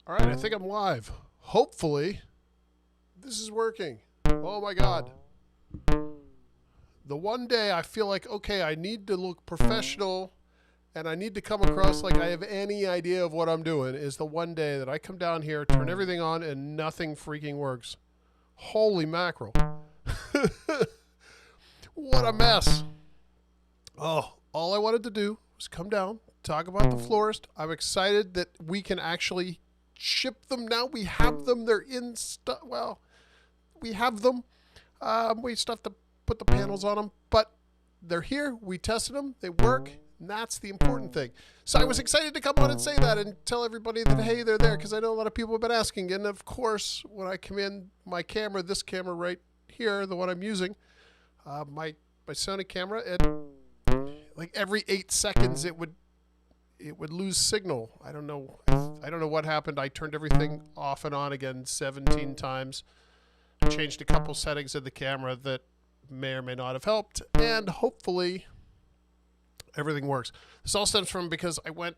All right, I think I'm live. Hopefully, this is working. Oh my God. The one day I feel like, okay, I need to look professional and I need to come across like I have any idea of what I'm doing is the one day that I come down here, turn everything on, and nothing freaking works. Holy mackerel. What a mess. Oh, all I wanted to do was come down, talk about the Florist. I'm excited that we can actually ship them now. We have them. They're in stuff. Well, we have them. We still have to put the panels on them, but they're here. We tested them. They work. And that's the important thing. So I was excited to come on and say that and tell everybody that, hey, they're there, because I know a lot of people have been asking. And of course, when I come in, my camera, this camera right here, the one I'm using, my Sony camera, it like every 8 seconds it would lose signal. I don't know what happened. I turned everything off and on again 17 times. Changed a couple settings of the camera that may or may not have helped, and hopefully everything works. This all stems from because I went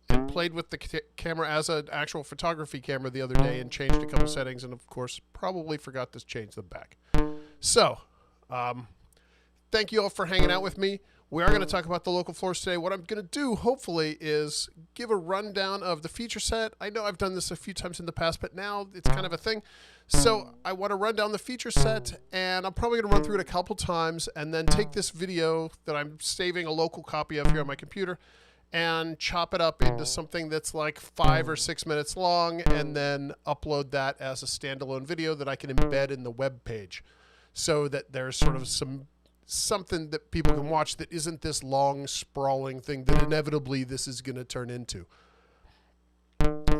and played with the camera as an actual photography camera the other day and changed a couple settings, and of course probably forgot to change them back. So thank you all for hanging out with me. We are going to talk about the local Florist today. What I'm going to do, hopefully, is give a rundown of the feature set. I know I've done this a few times in the past, but now it's kind of a thing. So I want to run down the feature set, and I'm probably going to run through it a couple times and then take this video that I'm saving a local copy of here on my computer and chop it up into something that's like 5 or 6 minutes long, and then upload that as a standalone video that I can embed in the web page so that there's sort of something that people can watch that isn't this long, sprawling thing that inevitably this is going to turn into.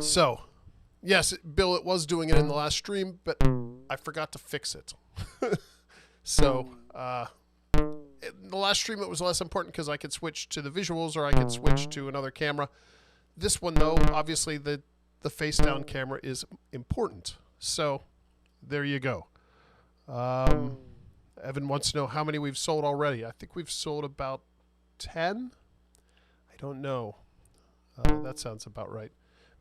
So, yes, Bill, it was doing it in the last stream, but I forgot to fix it. So, in the last stream it was less important because I could switch to the visuals or I could switch to another camera. This one, though, obviously the face-down camera is important. So, there you go. Evan wants to know how many we've sold already. I think we've sold about 10. I don't know. That sounds about right.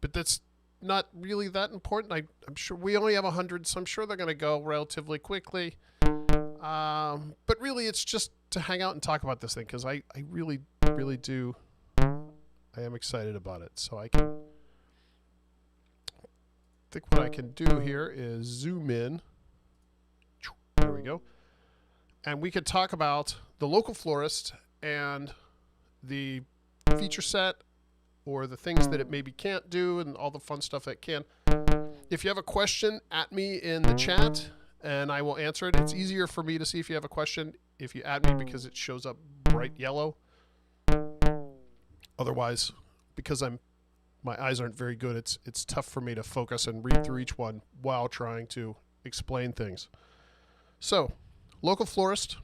But that's not really that important. I'm sure we only have 100, so I'm sure they're going to go relatively quickly. But really, it's just to hang out and talk about this thing because I really, really do. I am excited about it. So I think what I can do here is zoom in. There we go. And we could talk about the local Florist and the feature set or the things that it maybe can't do and all the fun stuff that it can. If you have a question, at me in the chat and I will answer it. It's easier for me to see if you have a question if you add me because it shows up bright yellow. Otherwise, because my eyes aren't very good, it's tough for me to focus and read through each one while trying to explain things. So, local Florist.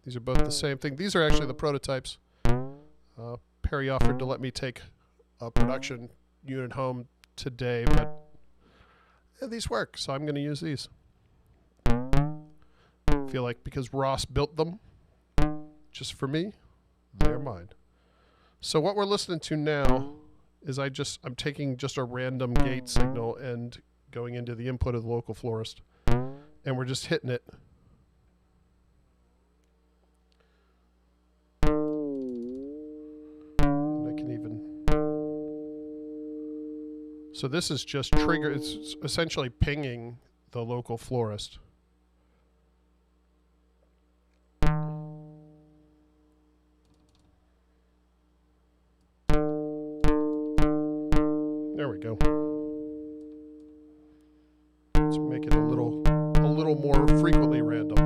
These are both the same thing. These are actually the prototypes. Perry offered to let me take a production unit home today, but these work, so I'm going to use these. I feel like because Ross built them just for me, they're mine. So what we're listening to now is I'm taking just a random gate signal and going into the input of the local Florist, and we're just hitting it. So this is just trigger. It's essentially pinging the local Florist. There we go. Let's make it a little more frequently random.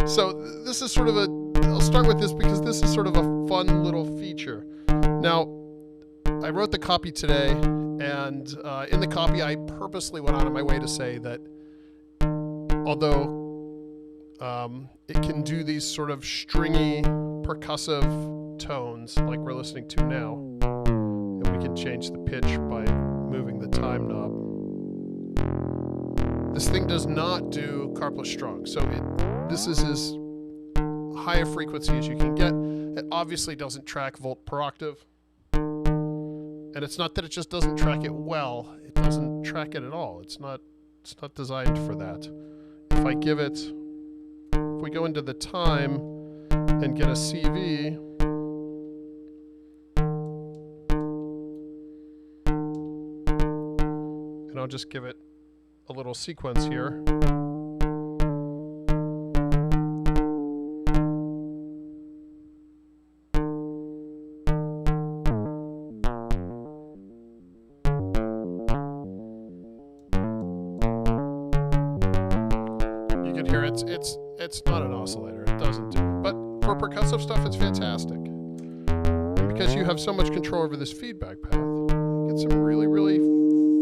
So this is sort of I'll start with this because this is sort of a fun little feature. Now, I wrote the copy today, and in the copy I purposely went out of my way to say that although it can do these sort of stringy, percussive tones like we're listening to now, and we can change the pitch by moving the time knob, this thing does not do carpless strong. So this is as high a frequency as you can get. It obviously doesn't track volt per octave. And it's not that it just doesn't track it well. It doesn't track it at all. It's not designed for that. If I give it, if we go into the time and get a CV, and I'll just give it a little sequence here. It's not an oscillator. It doesn't do. But for percussive stuff, it's fantastic. And because you have so much control over this feedback path, you get some really, really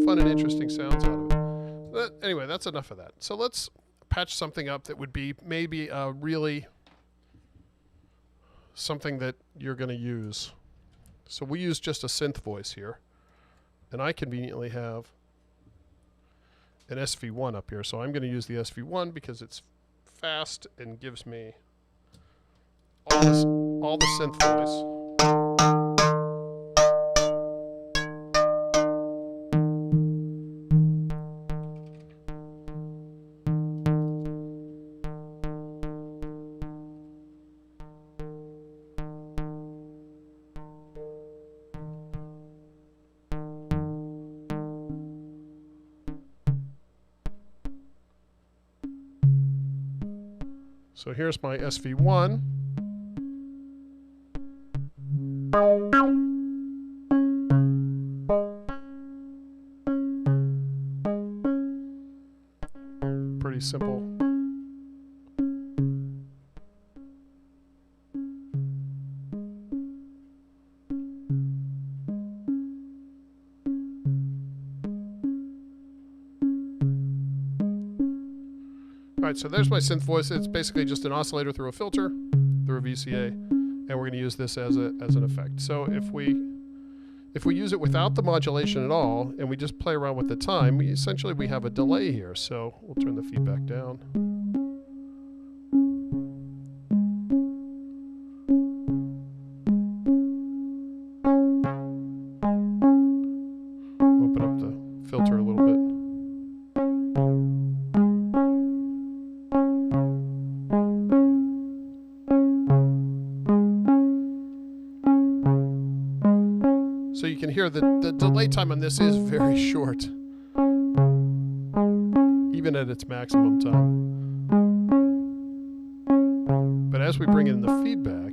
fun and interesting sounds out of it. But anyway, that's enough of that. So let's patch something up that would be maybe really something that you're going to use. So we use just a synth voice here. And I conveniently have an SV1 up here. So I'm going to use the SV1 because it's fast and gives me all the synth voice. So here's my SV1. Pretty simple. Alright, so there's my synth voice. It's basically just an oscillator through a filter, through a VCA, and we're going to use this as an effect. So if we use it without the modulation at all, and we just play around with the time, essentially we have a delay here. So we'll turn the feedback down. Open up the filter a little bit. So you can hear the delay time on this is very short, even at its maximum time. But as we bring in the feedback,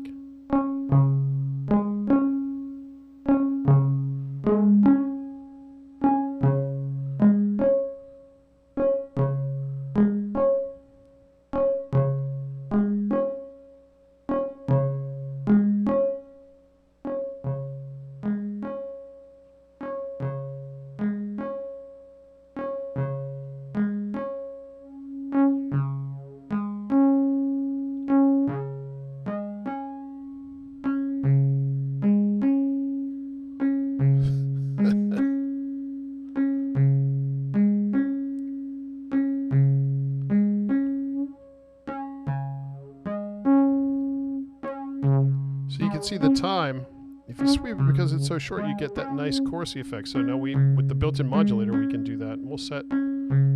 so you can see the time. If you sweep it, because it's so short, you get that nice chorusy effect. So now with the built-in modulator, we can do that. And we'll set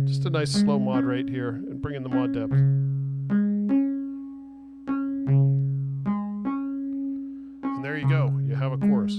just a nice slow mod rate here and bring in the mod depth. And there you go. You have a chorus.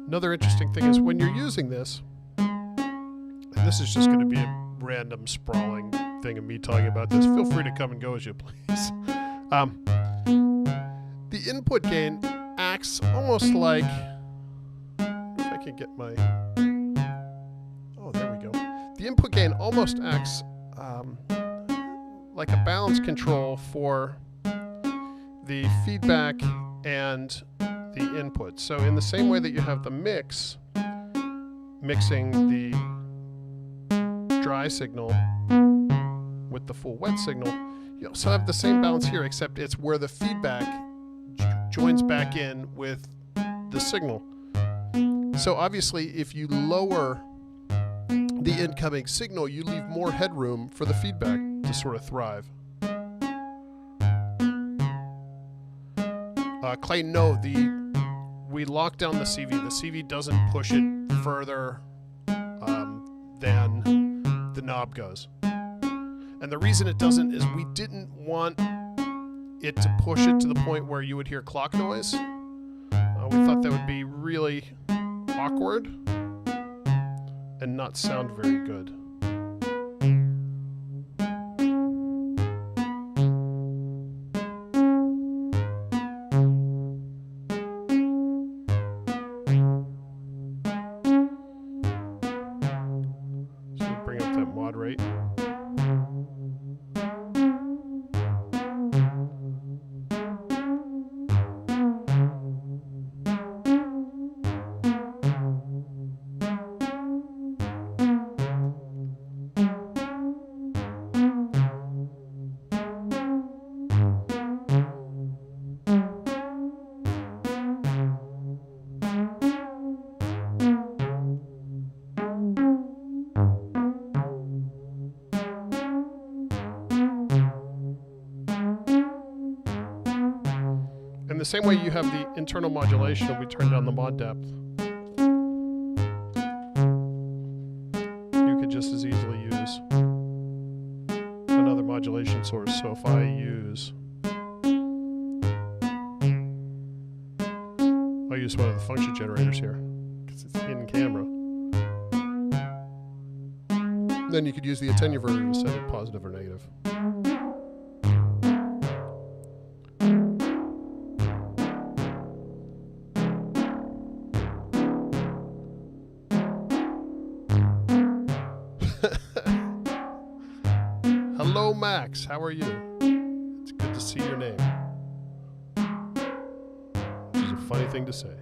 Another interesting thing is when you're using this, and this is just going to be a random sprawling thing of me talking about this, feel free to come and go as you please. The input gain acts almost like, if I can get my, oh, there we go. The input gain almost acts like a balance control for the feedback and the input. So in the same way that you have the mix, mixing the dry signal with the full wet signal, you also have the same balance here, except it's where the feedback joins back in with the signal. So obviously, if you lower the incoming signal, you leave more headroom for the feedback to sort of thrive. Clay, no, we lock down the CV. The CV doesn't push it further than the knob goes. And the reason it doesn't is we didn't want it to push it to the point where you would hear clock noise. We thought that would be really awkward and not sound very good. So bring up that mod rate. In the same way you have the internal modulation, we turn down the mod depth. You could just as easily use another modulation source. So if I use, I'll use one of the function generators here because it's in camera. Then you could use the attenuverter to set it positive or negative. Hello, Max. How are you? It's good to see your name. Which is a funny thing to say.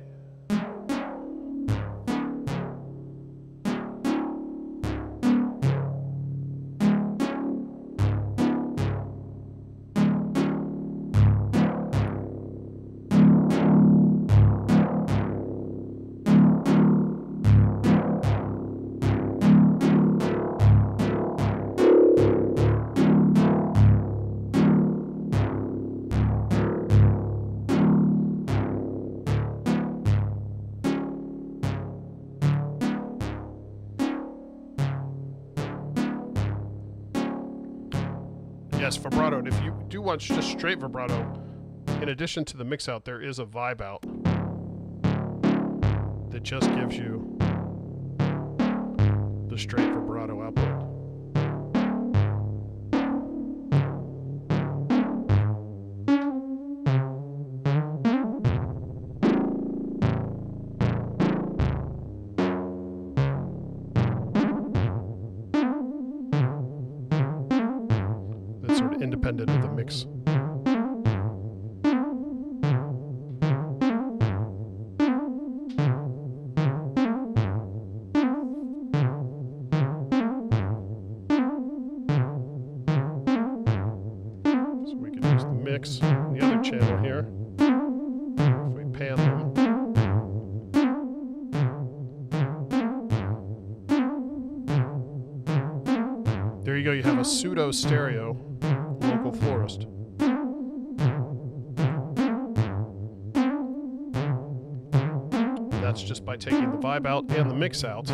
Yes, vibrato. And if you do want just straight vibrato, in addition to the mix out, there is a vibe out that just gives you the straight vibrato output. Independent of the mix. So we could use the mix on the other channel here. If we pan them. There you go, you have a pseudo stereo. Florist. That's just by taking the vibe out and the mix out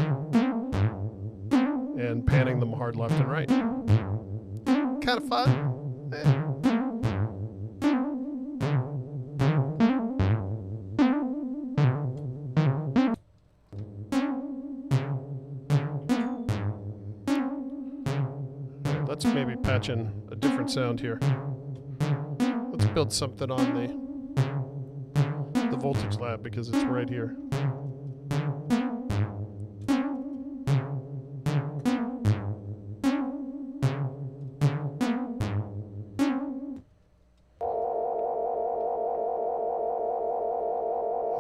and panning them hard left and right. Kind of fun. Let's maybe patch in a different sound here. Let's build something on the voltage lab because it's right here.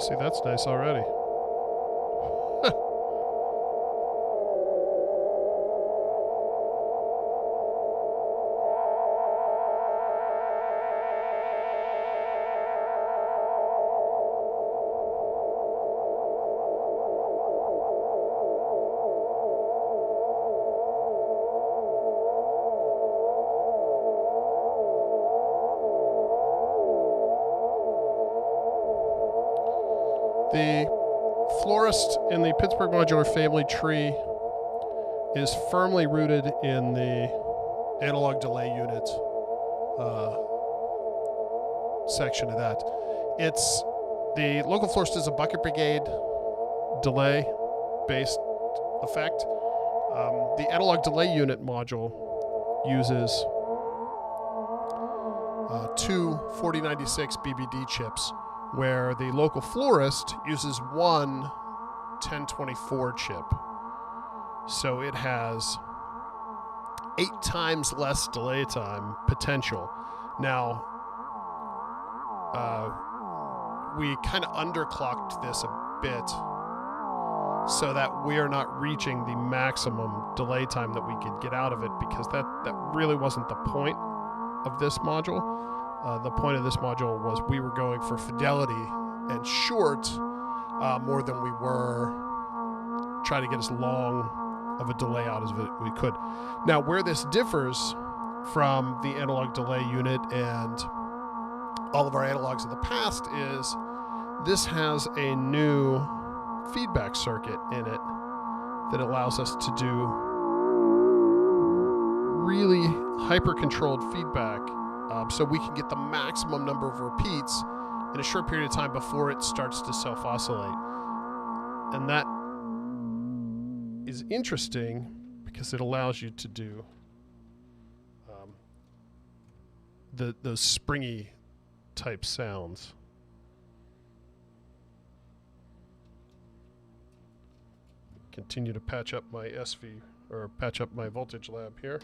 See, that's nice already. The Florist in the Pittsburgh Modular family tree is firmly rooted in the analog delay unit section of that. It's the local Florist is a bucket brigade delay based effect. The analog delay unit module uses two 4096 BBD chips, where the local Florist uses one 1024 chip. So it has 8 times less delay time potential. Now, we kind of underclocked this a bit so that we're not reaching the maximum delay time that we could get out of it, because that really wasn't the point of this module. The point of this module was we were going for fidelity and short more than we were trying to get as long of a delay out as we could. Now, where this differs from the analog delay unit and all of our analogs of the past is this has a new feedback circuit in it that allows us to do really hyper-controlled feedback, so we can get the maximum number of repeats in a short period of time before it starts to self-oscillate. And that is interesting because it allows you to do those springy type sounds. Continue to patch up my SV, or patch up my voltage lab here.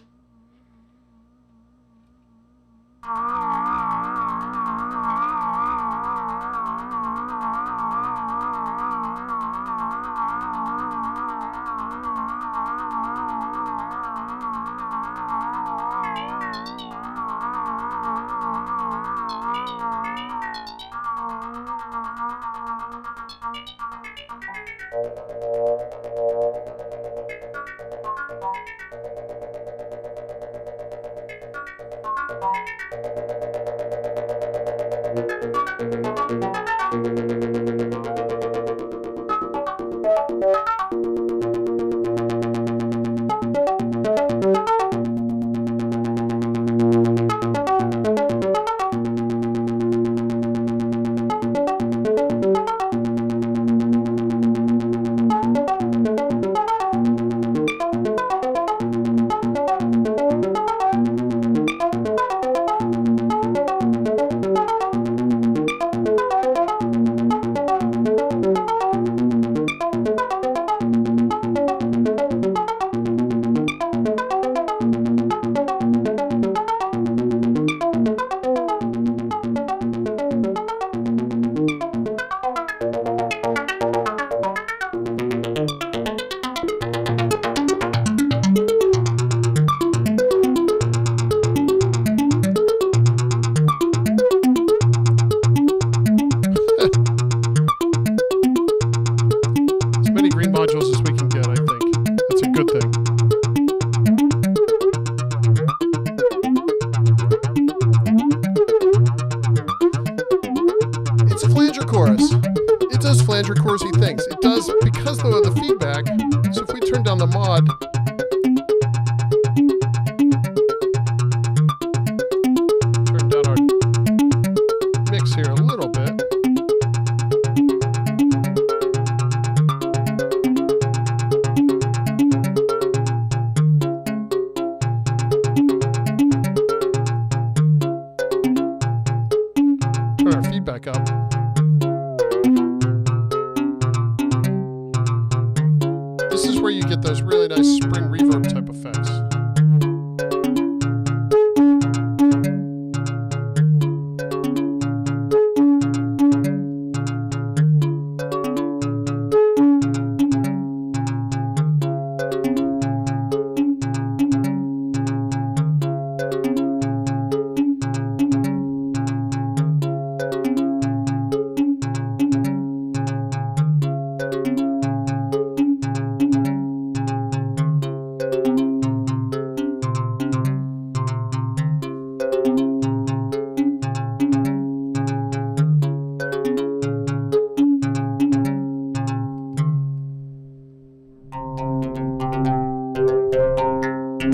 Oh,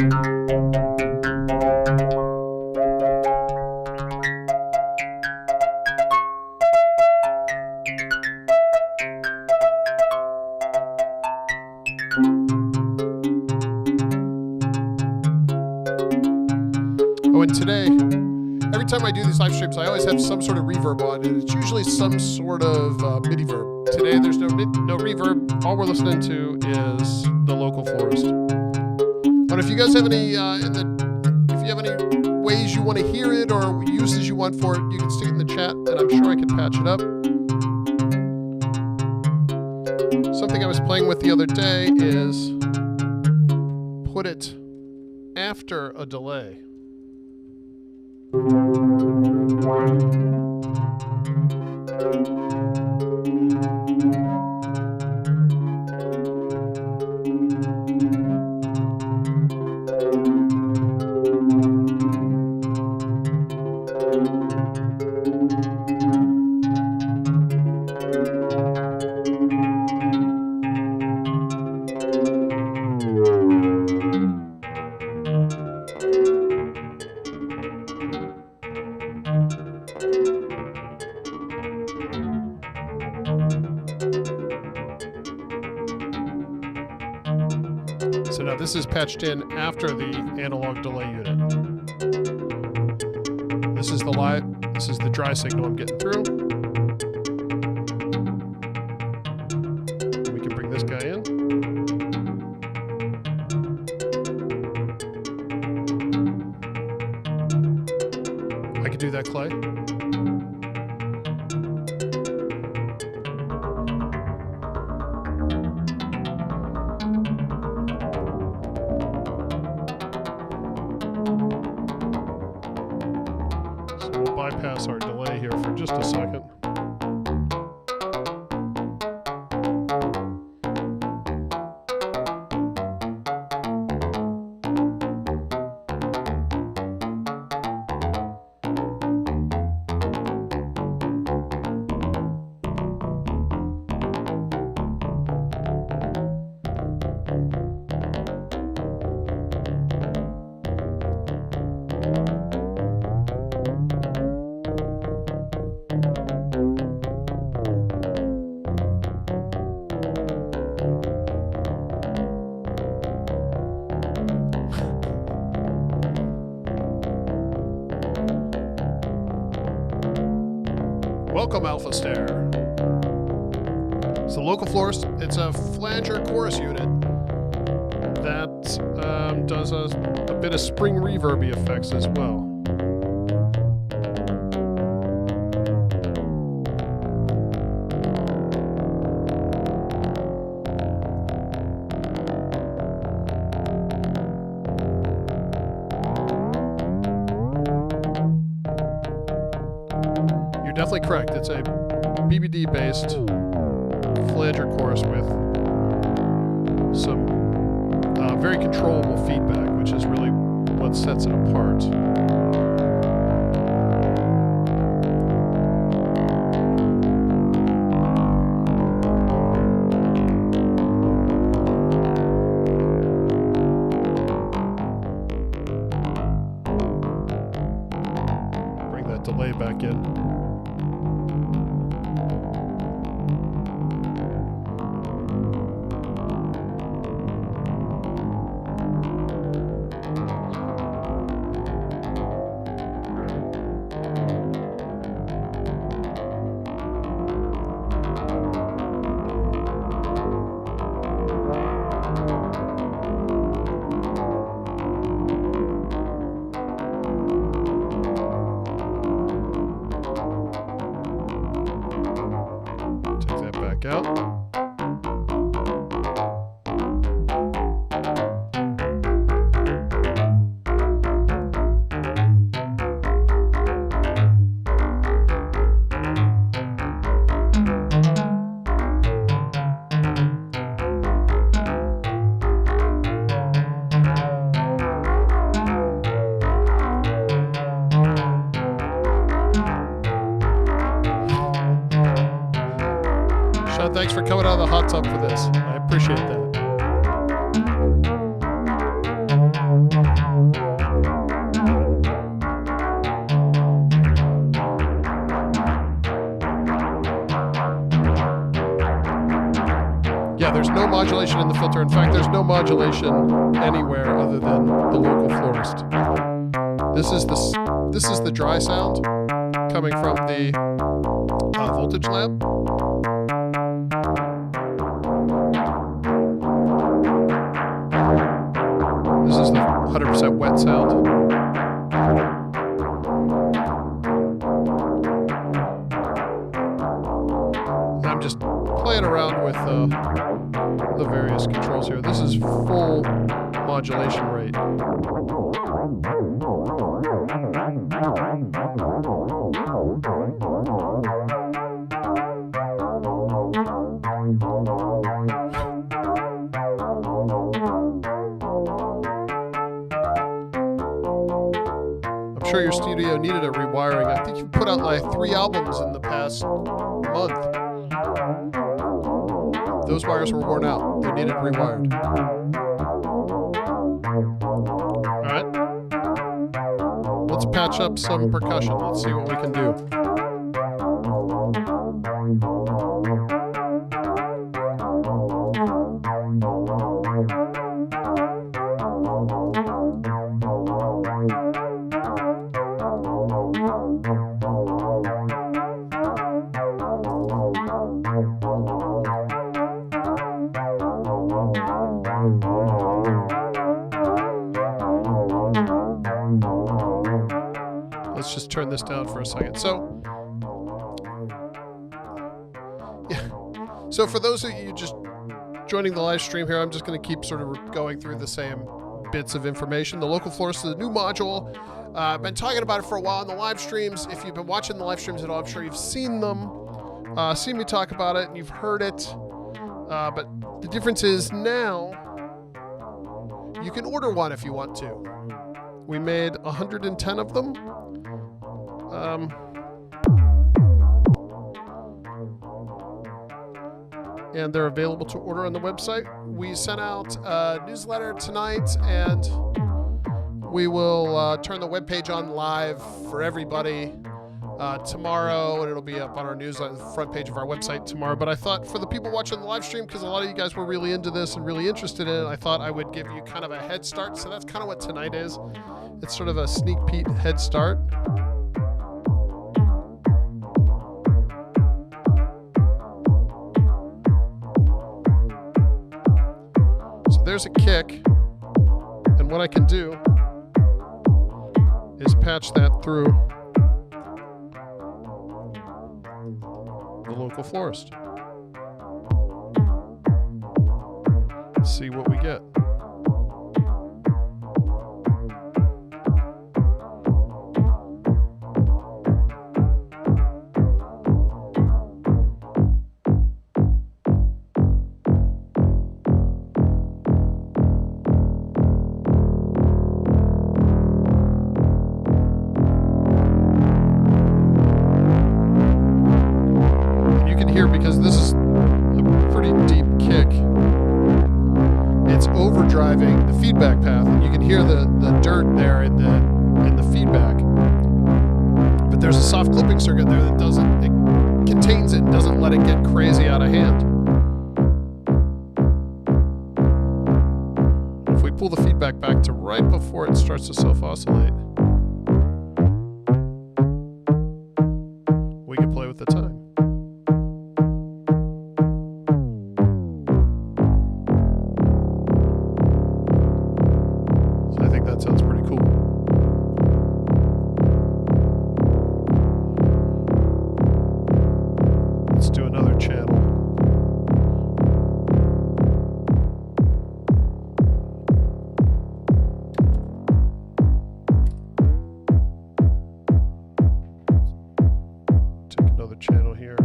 and today, every time I do these live streams, I always have some sort of reverb on, and it's usually some sort of MIDI verb. Today, there's no reverb. All we're listening to is the local florist. But if you guys have any, if you have any ways you want to hear it or uses you want for it, you can stick it in the chat, and I'm sure I can patch it up. Something I was playing with the other day is put it after a delay. So now this is patched in after the analog delay unit. This is the dry signal I'm getting through. We can bring this guy in. I can do that, Clay. Bypass our delay here for just a second. Welcome, Alpha Stair. It's the local florist. It's a flanger chorus unit that does a bit of spring reverby effects as well. Definitely correct. It's a BBD-based flanger chorus with some very controllable feedback, which is really what sets it apart. Bring that delay back in. Out. Thanks for coming out of the hot tub for this. I appreciate that. modulation in the filter. In fact, there's no modulation anywhere other than the local Florist. This is the dry sound coming from the voltage lamp. This is the 100% wet sound. I'm just playing around with the various controls here. This is full modulation rate. I'm sure your studio needed a rewiring. I think you've put out like 3 albums in the past month. Those wires were worn out. They needed rewired. Alright. Let's patch up some percussion. Let's see what we can do. Let's just turn this down for a second. So, yeah. So for those of you just joining the live stream here, I'm just going to keep sort of going through the same bits of information. The local Florist is a new module. I've been talking about it for a while in the live streams. If you've been watching the live streams at all, I'm sure you've seen them, seen me talk about it, and you've heard it. But the difference is now you can order one if you want to. We made 110 of them. And they're available to order on the website. We sent out a newsletter tonight, and we will turn the webpage on live for everybody tomorrow, and it'll be up on our newsletter, the front page of our website tomorrow. But I thought for the people watching the live stream, because a lot of you guys were really into this and really interested in it, I thought I would give you kind of a head start. So that's kind of what tonight is. It's sort of a sneak peek head start. So there's a kick, and what I can do is patch that through the local Florist. Let's see what we get. Because this is a pretty deep kick, it's overdriving the feedback path, and you can hear the dirt there in the feedback. But there's a soft clipping circuit there that it contains it and doesn't let it get crazy out of hand. If we pull the feedback back to right before it starts to self-oscillate, we can play with the time. That sounds pretty cool. Let's do another channel. Take another channel here.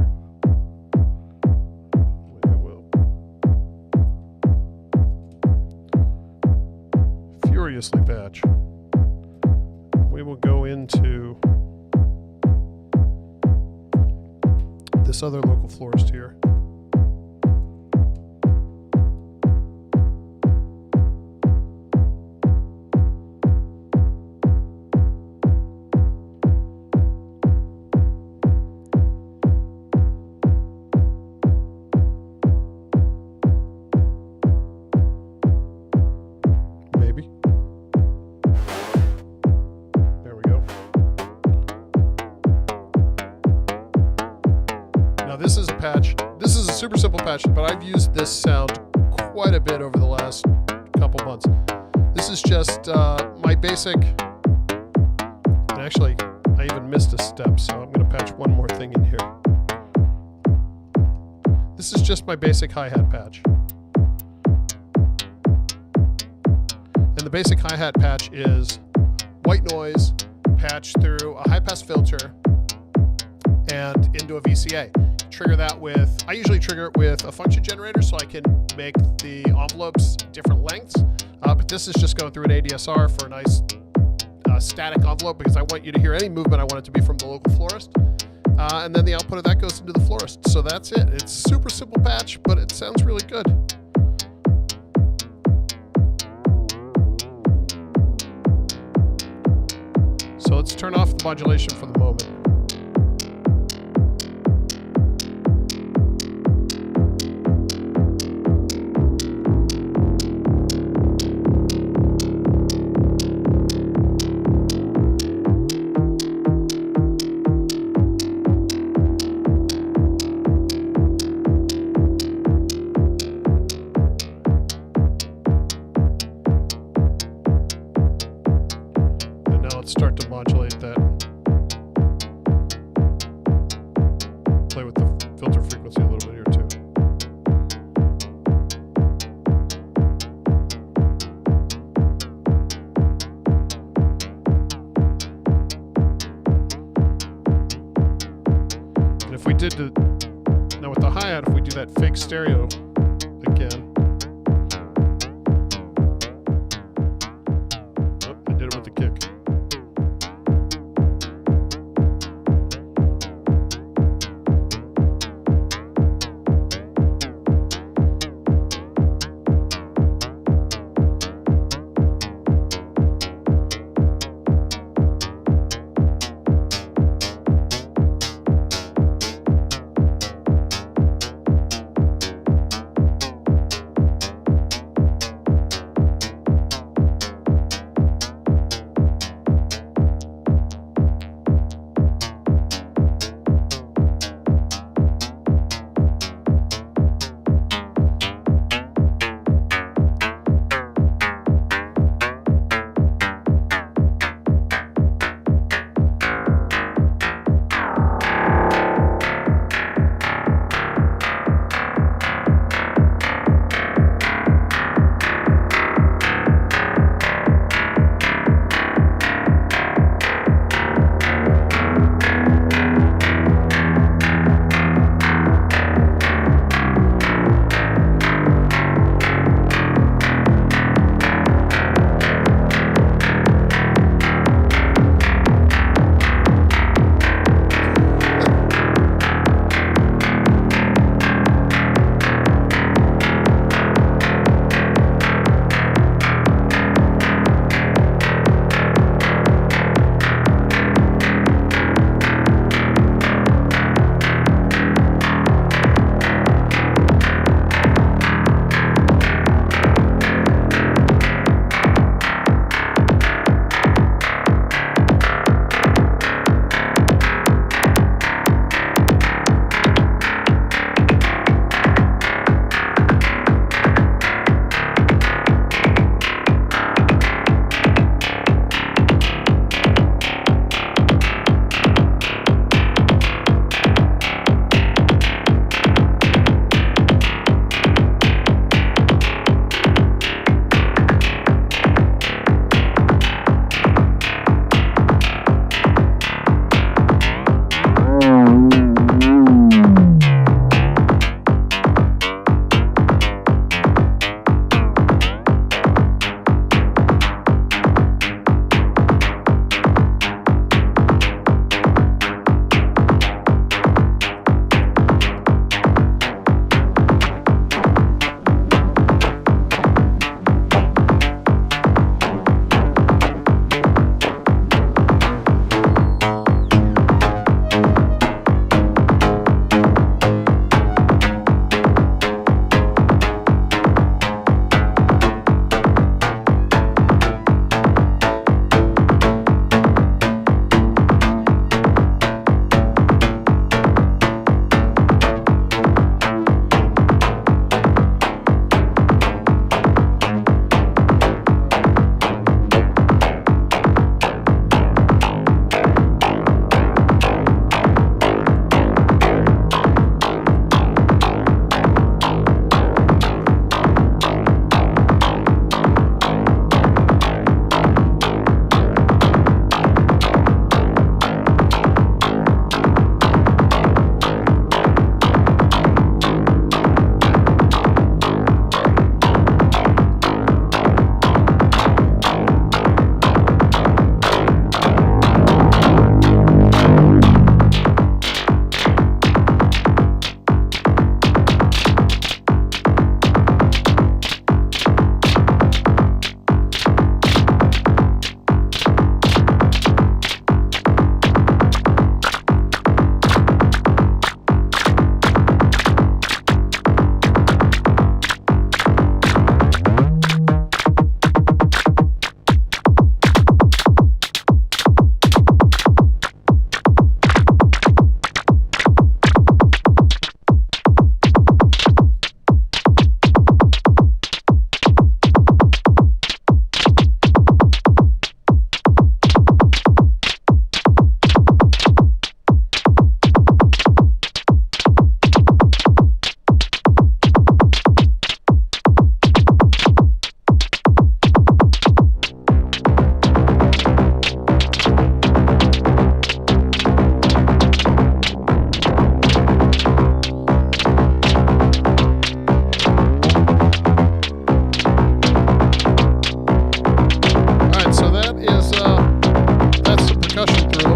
Furiously batch. We will go into this other local Florist here. this is a patch. This is a super simple patch, but I've used this sound quite a bit over the last couple months. This is just my basic, and actually I even missed a step, so I'm going to patch one more thing in here. This is just my basic hi-hat patch. And the basic hi-hat patch is white noise patched through a high-pass filter and into a VCA. Trigger that with, I usually trigger it with a function generator so I can make the envelopes different lengths. But this is just going through an ADSR for a nice static envelope because I want you to hear any movement. I want it to be from the local florist. And then the output of that goes into the florist. So that's it. It's a super simple patch, but it sounds really good. So let's turn off the modulation for the moment. Start to modulate that. Play with the filter frequency a little bit here too. And if we did now with the hi-hat, if we do that fake stereo again. Oh, I did it with the kick. that's the percussion through.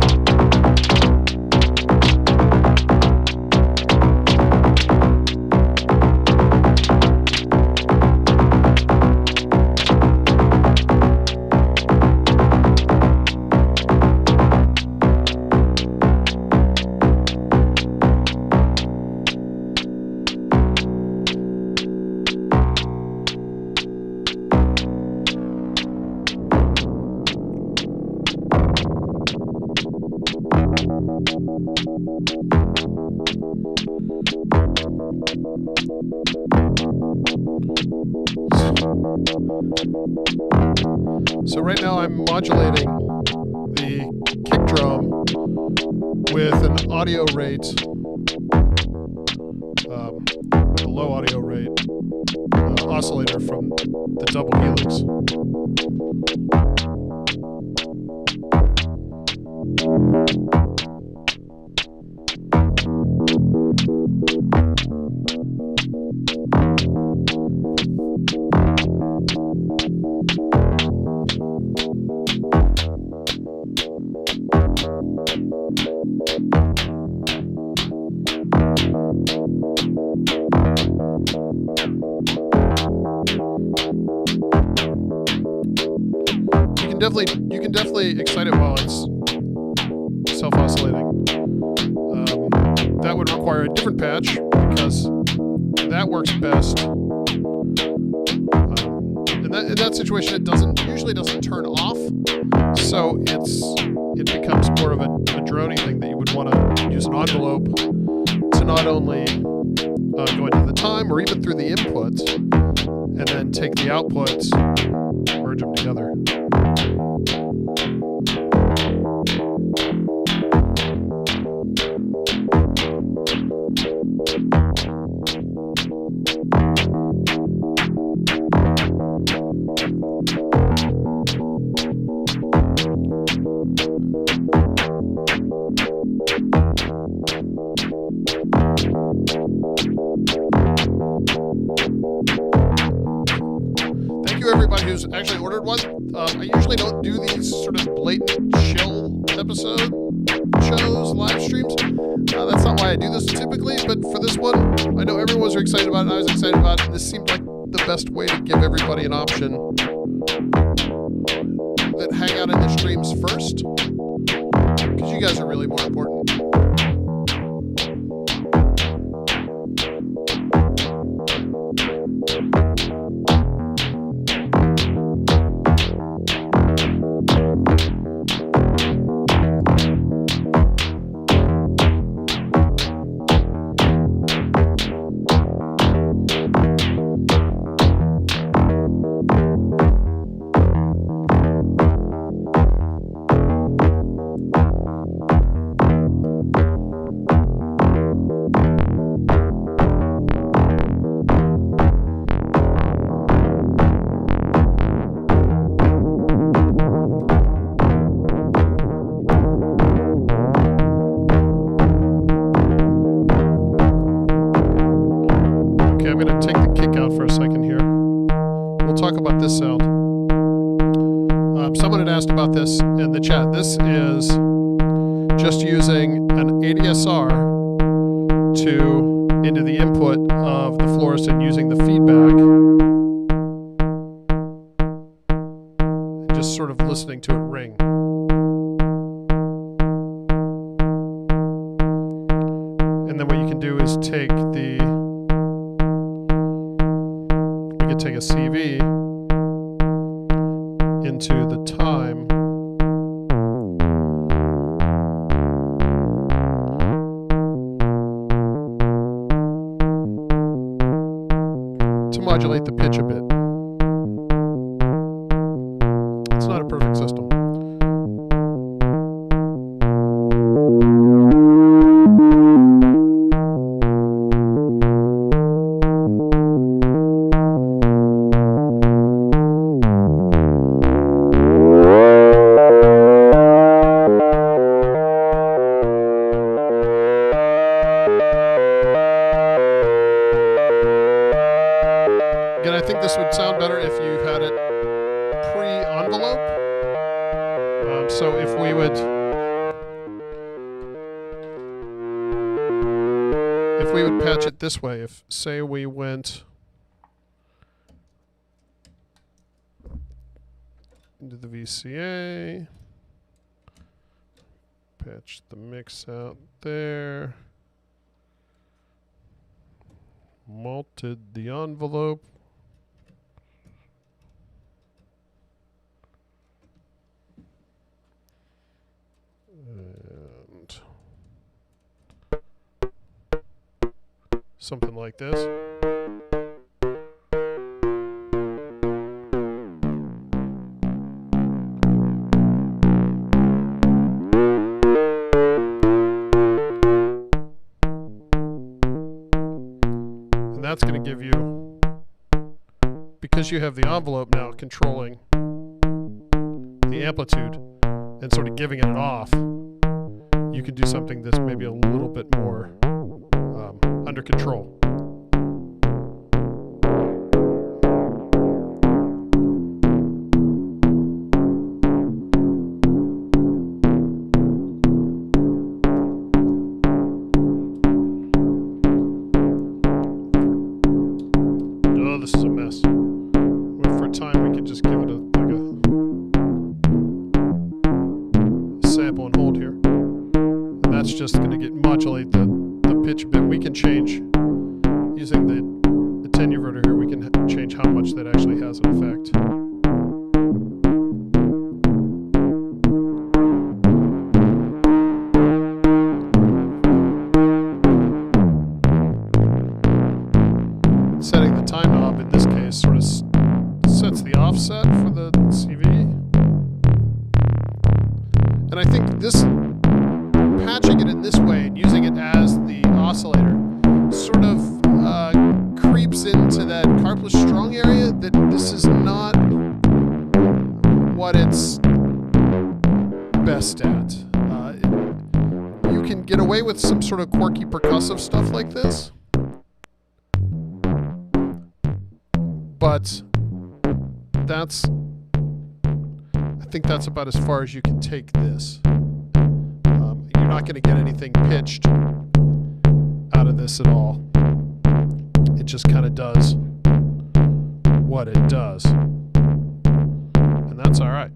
So right now I'm modulating the kick drum with an audio rate, a low audio rate oscillator from the double helix. You can definitely excite it while it's self-oscillating. That would require a different patch because that works best. In that situation, it usually doesn't turn off, so it becomes more of a droning thing that you would want to use an envelope to not only go into the time or even through the inputs, and then take the outputs, merge them together. Everybody who's actually ordered one. I usually don't do these sort of blatant chill episode shows, live streams. That's not why I do this typically, but for this one, I know everyone was excited about it, I was excited about it, and this seemed like the best way to give everybody an option that hang out in the streams first, because you guys are really more important. Someone had asked about this in the chat. This is just using an ADSR into the input of the Florist and using the feedback and just sort of listening to it ring. And then what you can do is we could take a CV into the time to modulate the pitch a bit. It's not a perfect system. So if we would patch it this way, if say we went into the VCA, patch the mix out there, malted the envelope, and something like this. And that's going to give you, because you have the envelope now controlling the amplitude and sort of giving it an off, you can do something that's maybe a little bit more under control. Oh, this is a mess. For time, we could just give it a sample and hold here. And that's just going to modulate the pitch a bit. We can change, using the attenuverter here, we can change how much that actually has an effect. Setting the time knob in this case sort of sets the offset for the CV. And I think this, patching it in this way and using it as the oscillator sort of creeps into that carpless strong area, that this is not what it's best at. You can get away with some sort of quirky percussive stuff like this, but I think that's about as far as you can take this. You're not going to get anything pitched out of this at all. It just kind of does what it does. And that's all right.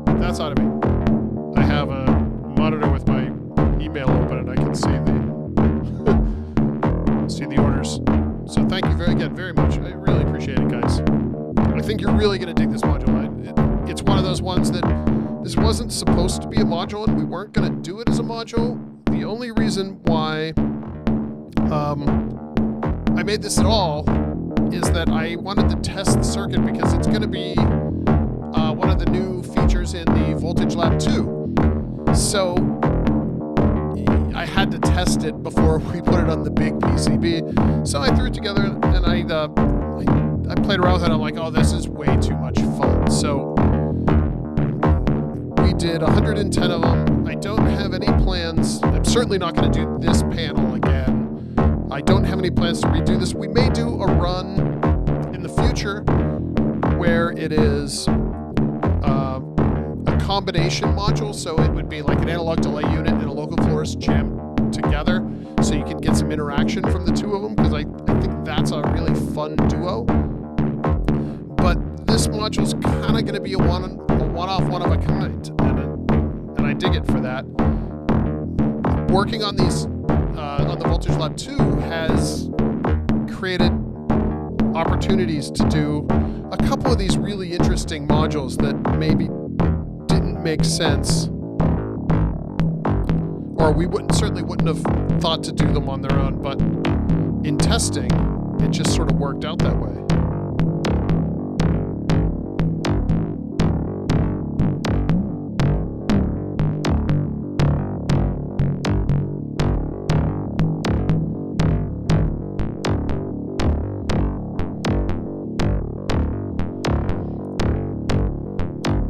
That side of me, I have a monitor with my email open, and I can see the orders. So thank you very much. I really appreciate it, guys. I think you're really going to dig this module. It's one of those ones that this wasn't supposed to be a module, and we weren't going to do it as a module. The only reason why I made this at all is that I wanted to test the circuit, because it's going to be one of the new features in the Voltage Lab 2. So I had to test it before we put it on the big PCB. So I threw it together, and I played around with it. I'm like, oh, this is way too much fun. So we did 110 of them. I don't have any plans. I'm certainly not going to do this panel again. I don't have any plans to redo this. We may do a run in the future where it is a combination module, so it would be like an analog delay unit and a local florist jammed together, so you can get some interaction from the two of them, because I think that's a really fun duo. But this module is kind of going to be a one-off, one of a kind, and I dig it for that. Working on these on the Voltage Lab 2 has created opportunities to do a couple of these really interesting modules that maybe didn't make sense, or we certainly wouldn't have thought to do them on their own, but in testing, it just sort of worked out that way.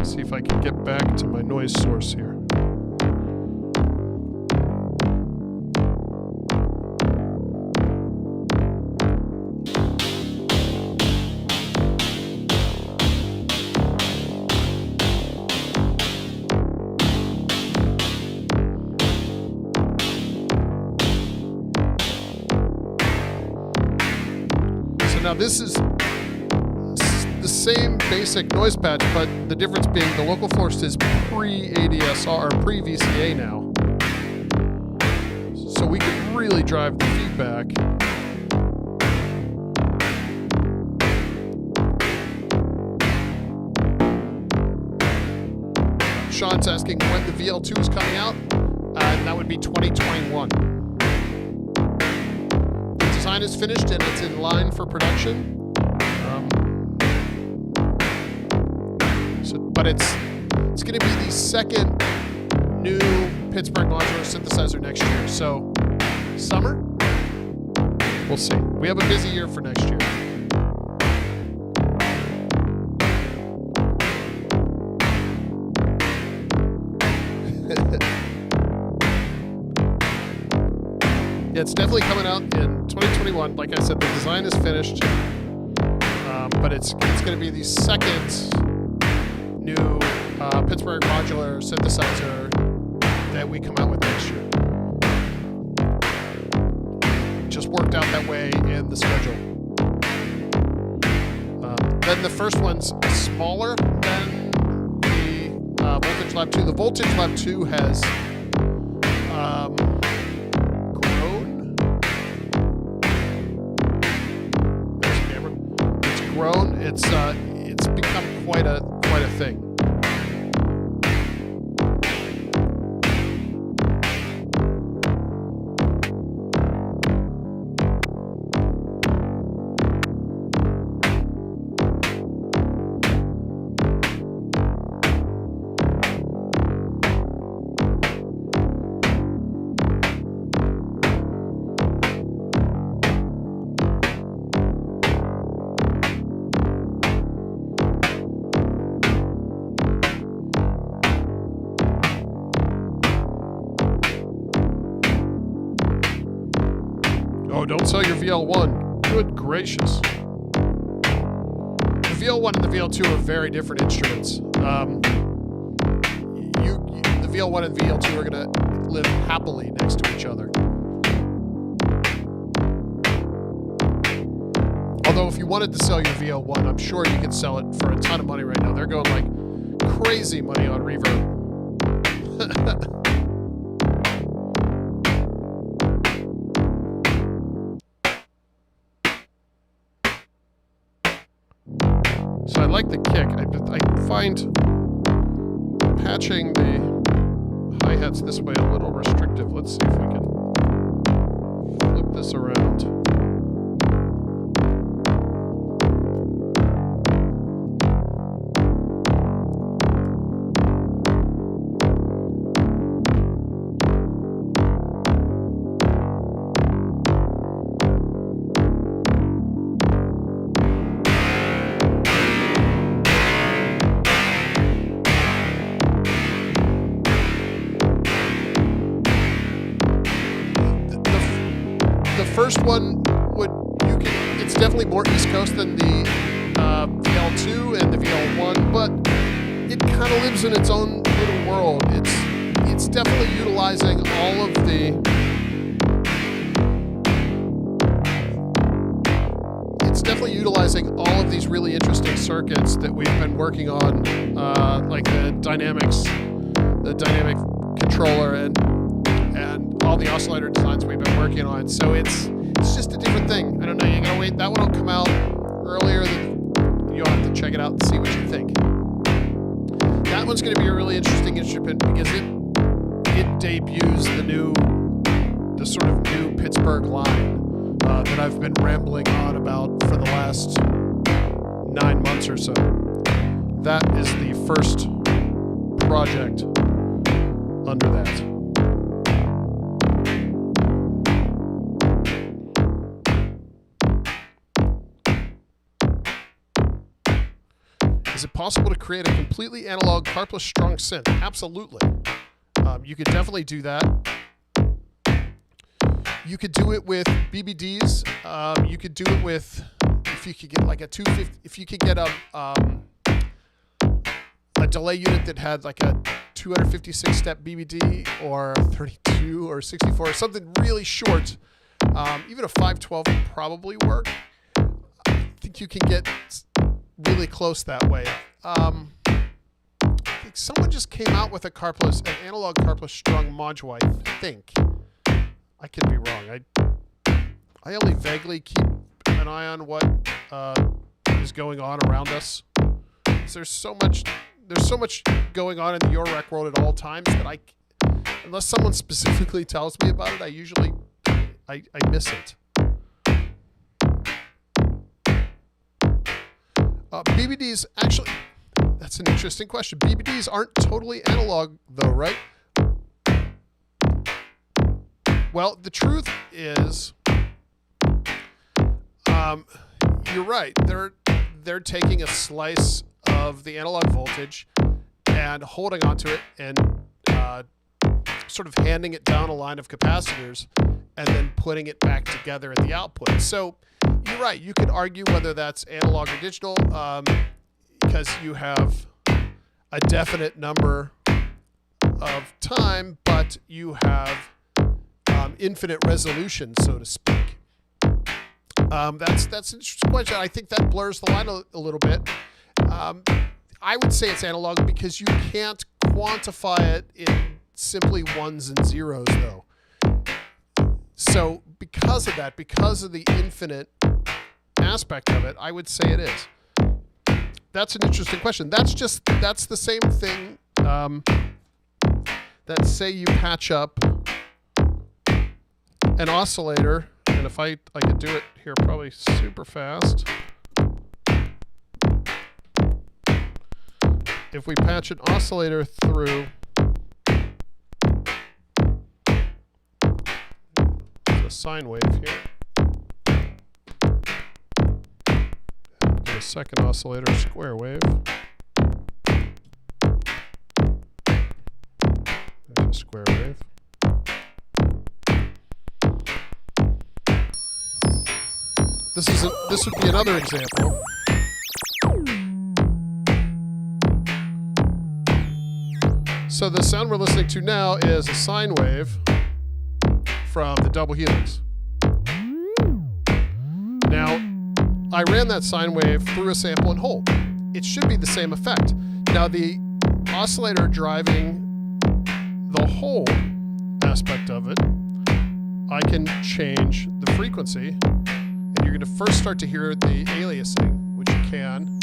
See if I can get back to my noise source here. Now this is the same basic noise patch, but the difference being the local florist is pre-ADSR, pre-VCA now. So we can really drive the feedback. Sean's asking when the VL2 is coming out, and that would be 2021. Design is finished and it's in line for production. But it's going to be the second new Pittsburgh Modular synthesizer next year. So summer, we'll see. We have a busy year for next year. Yeah, it's definitely coming out in 2021. Like I said, the design is finished, but it's going to be the second new Pittsburgh Modular synthesizer that we come out with next year. Just worked out that way in the schedule. Then the first one's smaller than the Voltage Lab 2. The Voltage Lab 2 has grown. It's become quite a thing. Oh, don't sell your VL1. Good gracious. The VL1 and the VL2 are very different instruments. The VL1 and VL2 are going to live happily next to each other. Although if you wanted to sell your VL1, I'm sure you could sell it for a ton of money right now. They're going like crazy money on Reverb. So I like the kick. I find patching the hi-hats this way a little restrictive. Let's see if we can flip this around. First one it's definitely more East Coast than the VL2 and the VL1, but it kind of lives in its own little world. It's definitely utilizing all of the these really interesting circuits that we've been working on, like the dynamic controller and all the oscillator designs we've been working on. So it's just a different thing. I don't know, you're gonna wait. That one will come out earlier than you'll have to check it out and see what you think. That one's gonna be a really interesting instrument because it debuts the sort of new Pittsburgh line that I've been rambling on about for the last 9 months or so. That is the first project under that. Is it possible to create a completely analog carpless strung synth? Absolutely. You could definitely do that. You could do it with BBDs. You could do it with, if you could get like a 250, if you could get a delay unit that had like a 256 step BBD or 32 or 64 or something really short. Even a 512 would probably work. I think you can get really close that way. I think someone just came out with an analog carpless strung module, I think. I could be wrong. I only vaguely keep an eye on what is going on around us. There's so much going on in the Your Rec world at all times that unless someone specifically tells me about it, I usually miss it. BBDs, actually, that's an interesting question. BBDs aren't totally analog though, right? Well, the truth is, you're right. They're taking a slice of the analog voltage and holding onto it and sort of handing it down a line of capacitors and then putting it back together at the output. So you're right. You could argue whether that's analog or digital because you have a definite number of time, but you have infinite resolution, so to speak. That's an interesting question. I think that blurs the line a little bit. I would say it's analog because you can't quantify it in simply ones and zeros, though. So because of that, because of the infinite aspect of it, I would say it is. That's an interesting question. That's the same thing that say you patch up an oscillator, and if I could do it here probably super fast. If we patch an oscillator through a sine wave here, get a second oscillator, square wave, there's a square wave. This would be another example. So the sound we're listening to now is a sine wave from the double helix. Now, I ran that sine wave through a sample and hold. It should be the same effect. Now, the oscillator driving the hold aspect of it, I can change the frequency, and you're going to first start to hear the aliasing, which you can.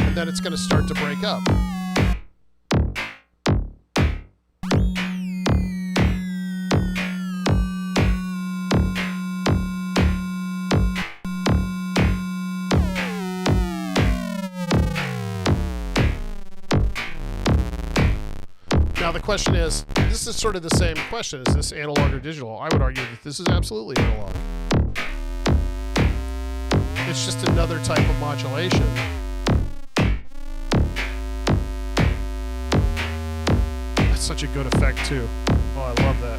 And then it's going to start to break up. Now the question is, this is sort of the same question. Is this analog or digital? I would argue that this is absolutely analog. It's just another type of modulation. Such a good effect too. Oh, I love that.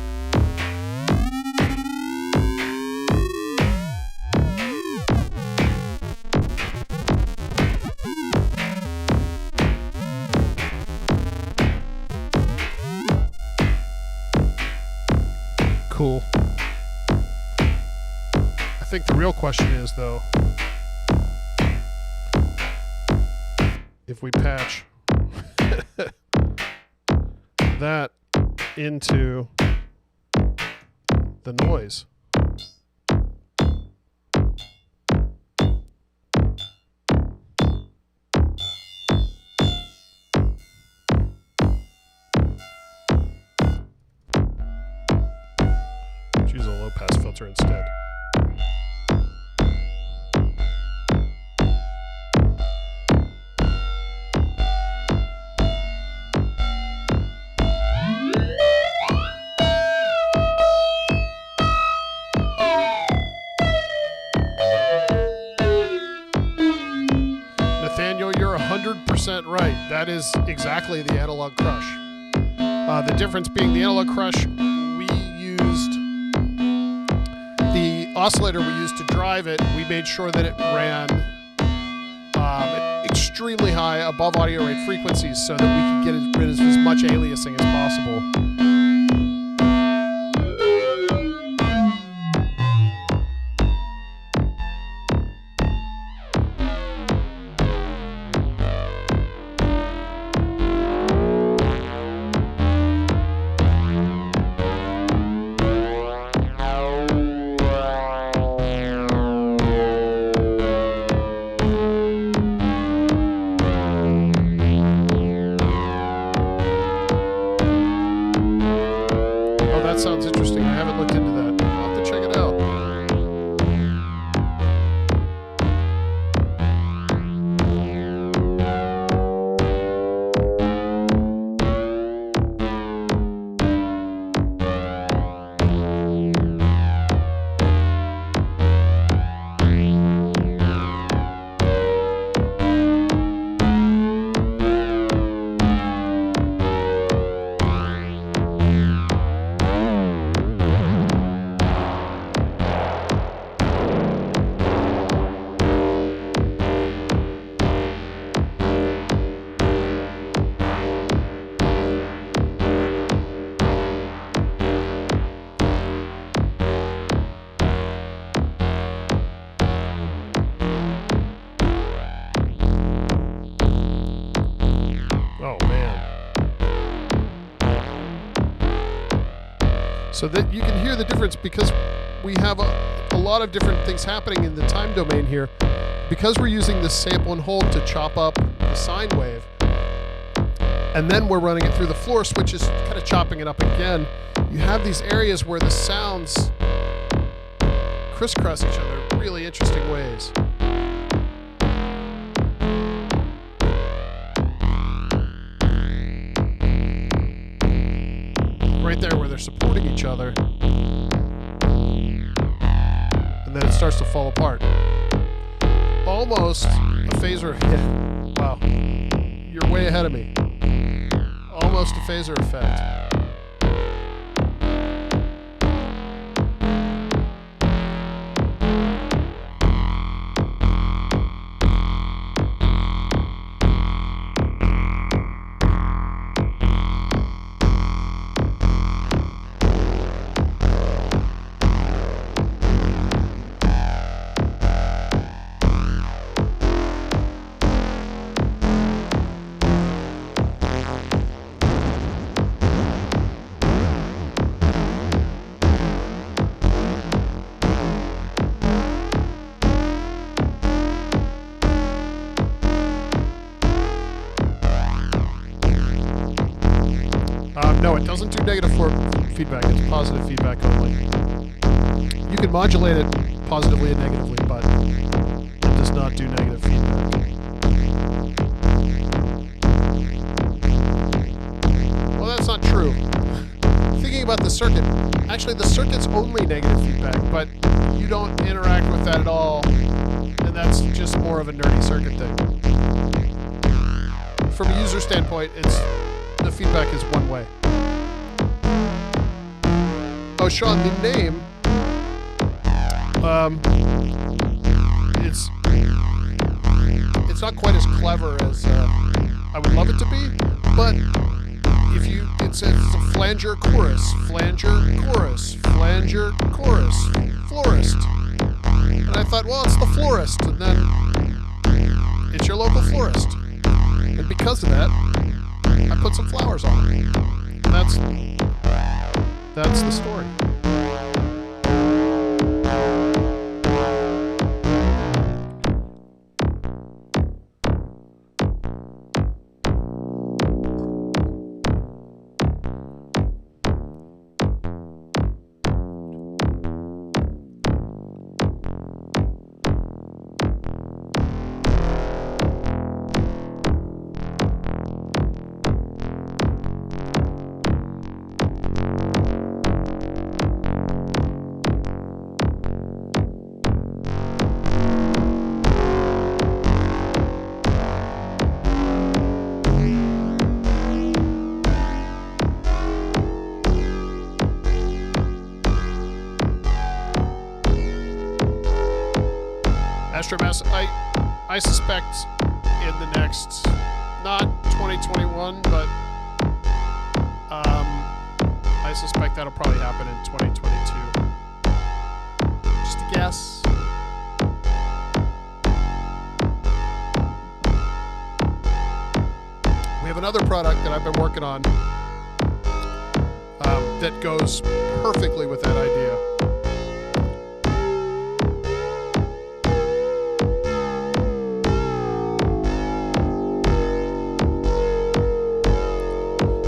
Cool. I think the real question is though, if we patch that into the noise. Let's use a low pass filter instead. you're 100% right. That is exactly the analog crush. The difference being the analog crush, we used the oscillator we used to drive it. We made sure that it ran extremely high above audio rate frequencies so that we could get rid of as much aliasing as possible. Sounds interesting. I haven't looked into that. I'll have to check it out. So that you can hear the difference because we have a lot of different things happening in the time domain here. Because we're using this sample and hold to chop up the sine wave, and then we're running it through the Florist, which is kind of chopping it up again, you have these areas where the sounds crisscross each other in really interesting ways. Right there where they're supporting each other, and then it starts to fall apart. Almost a phaser. Yeah. Wow, you're way ahead of me. Almost a phaser effect. No, it doesn't do negative feedback. It's positive feedback only. You can modulate it positively and negatively, but it does not do negative feedback. Well, that's not true. Thinking about the circuit, actually the circuit's only negative feedback, but you don't interact with that at all, and that's just more of a nerdy circuit thing. From a user standpoint, the feedback is one way. Oh, Sean, the name, it's not quite as clever as I would love it to be, but it's a flanger chorus, Florist. And I thought, well, it's the Florist, and then it's your local florist. And because of that, I put some flowers on it. And that's the story. extra mess. I suspect in the next, not 2021, but I suspect that'll probably happen in 2022. Just a guess. We have another product that I've been working on that goes perfectly with that idea.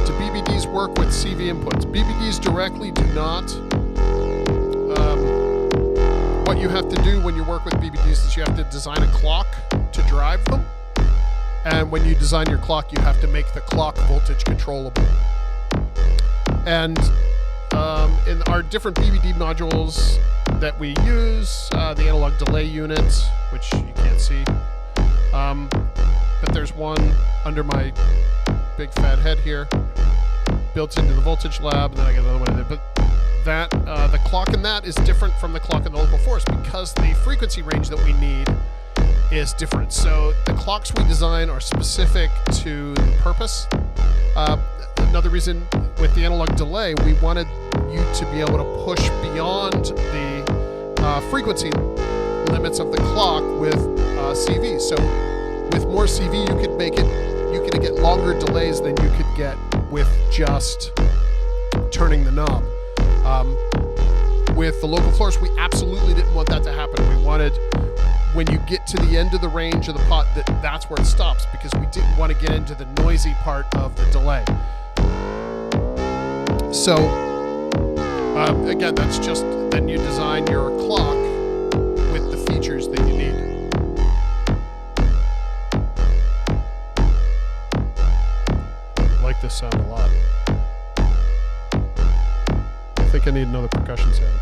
Do BBDs work with CV inputs? BBDs directly do not. What you have to do when you work with BBDs is you have to design a clock to drive them. And when you design your clock, you have to make the clock voltage controllable. And in our different BBD modules that we use, the analog delay unit, which you can't see, but there's one under my big fat head here, built into the voltage lab, and then I got another one in there. But that the clock in that is different from the clock in the local forest because the frequency range that we need is different. So the clocks we design are specific to the purpose. Another reason with the analog delay, we wanted you to be able to push beyond the frequency limits of the clock with CV. So with more CV, you could get longer delays than you could get with just turning the knob. With the local florist, we absolutely didn't want that to happen. We wanted, when you get to the end of the range of the pot, that's where it stops, because we didn't want to get into the noisy part of the delay. So again, that's just, then you design your clock with the features that you need. I like this sound a lot. I think I need another percussion sound.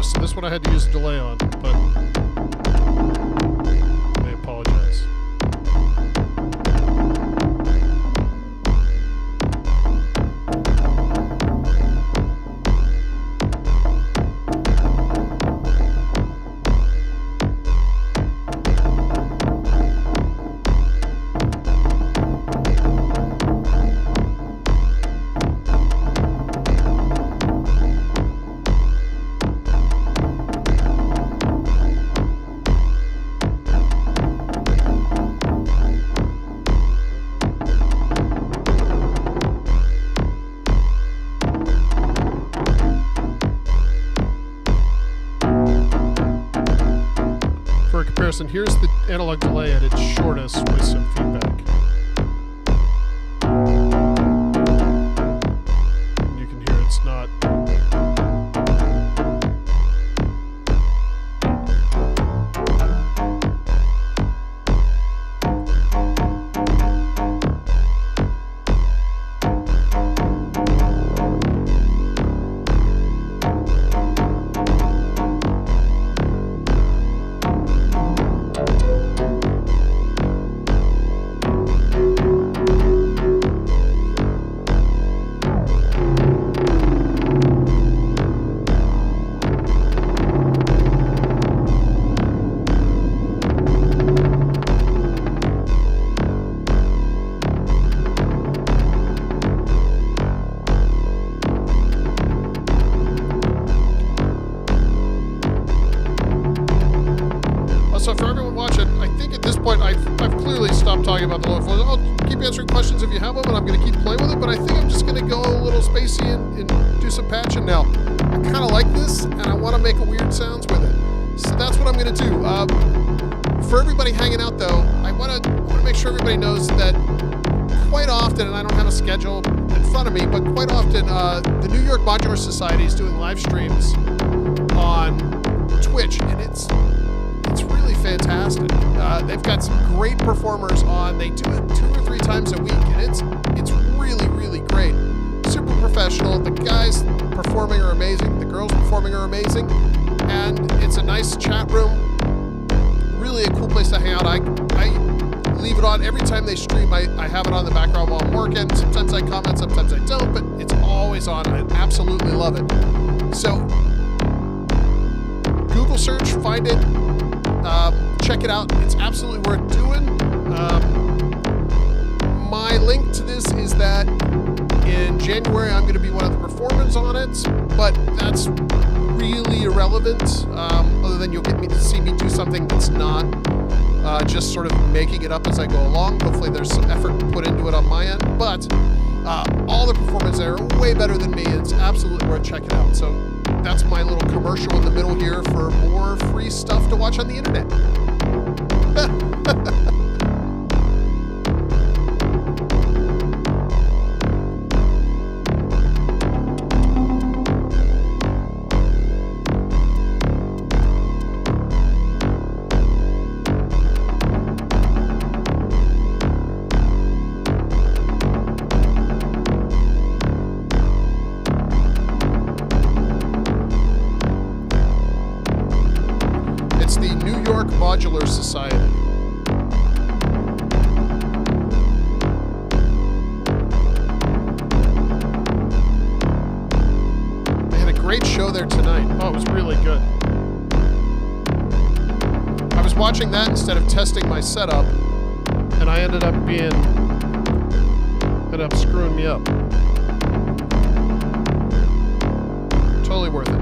So this one I had to use a delay on, but I apologize. And here's the analog delay at its shortest with some feedback. And you can hear it's not. I'm talking about the low floors. I'll keep answering questions if you have them, and I'm going to keep playing with it, but I think I'm just going to go a little spacey and do some patching now. I kind of like this, and I want to make a weird sounds with it. So that's what I'm going to do. For everybody hanging out, though, I want to make sure everybody knows that quite often, and I don't have a schedule in front of me, but quite often the New York Modular Society is doing live streams on Twitch, and it's really fantastic. They've got some great performers on. They do it 2 or 3 times a week, and it's really, really great. Super professional. The guys performing are amazing. The girls performing are amazing. And it's a nice chat room. Really a cool place to hang out. I leave it on every time they stream. I have it on the background while I'm working. Sometimes I comment, sometimes I don't, but it's always on. I absolutely love it. So Google search, find it, check it out. It's absolutely worth doing. My link to this is that in January I'm going to be one of the performers on it, but that's really irrelevant, other than you'll get to see me do something that's not just sort of making it up as I go along. Hopefully there's some effort put into it on my end, but all the performers there are way better than me. It's absolutely worth checking out. So that's my little commercial in the middle here for more free stuff to watch on the internet. Modular Society. They had a great show there tonight. Oh, it was really good. I was watching that instead of testing my setup, and I ended up screwing me up. Totally worth it.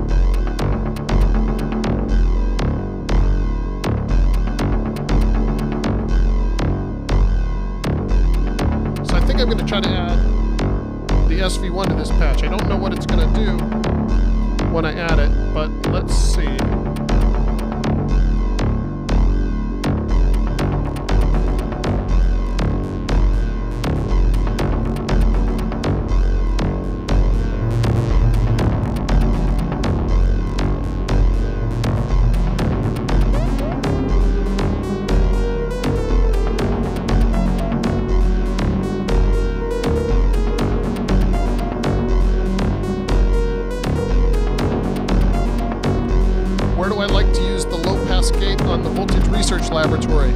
I'm going to try to add the SV1 to this patch. I don't know what it's going to do when I add it, but let's see. Laboratory.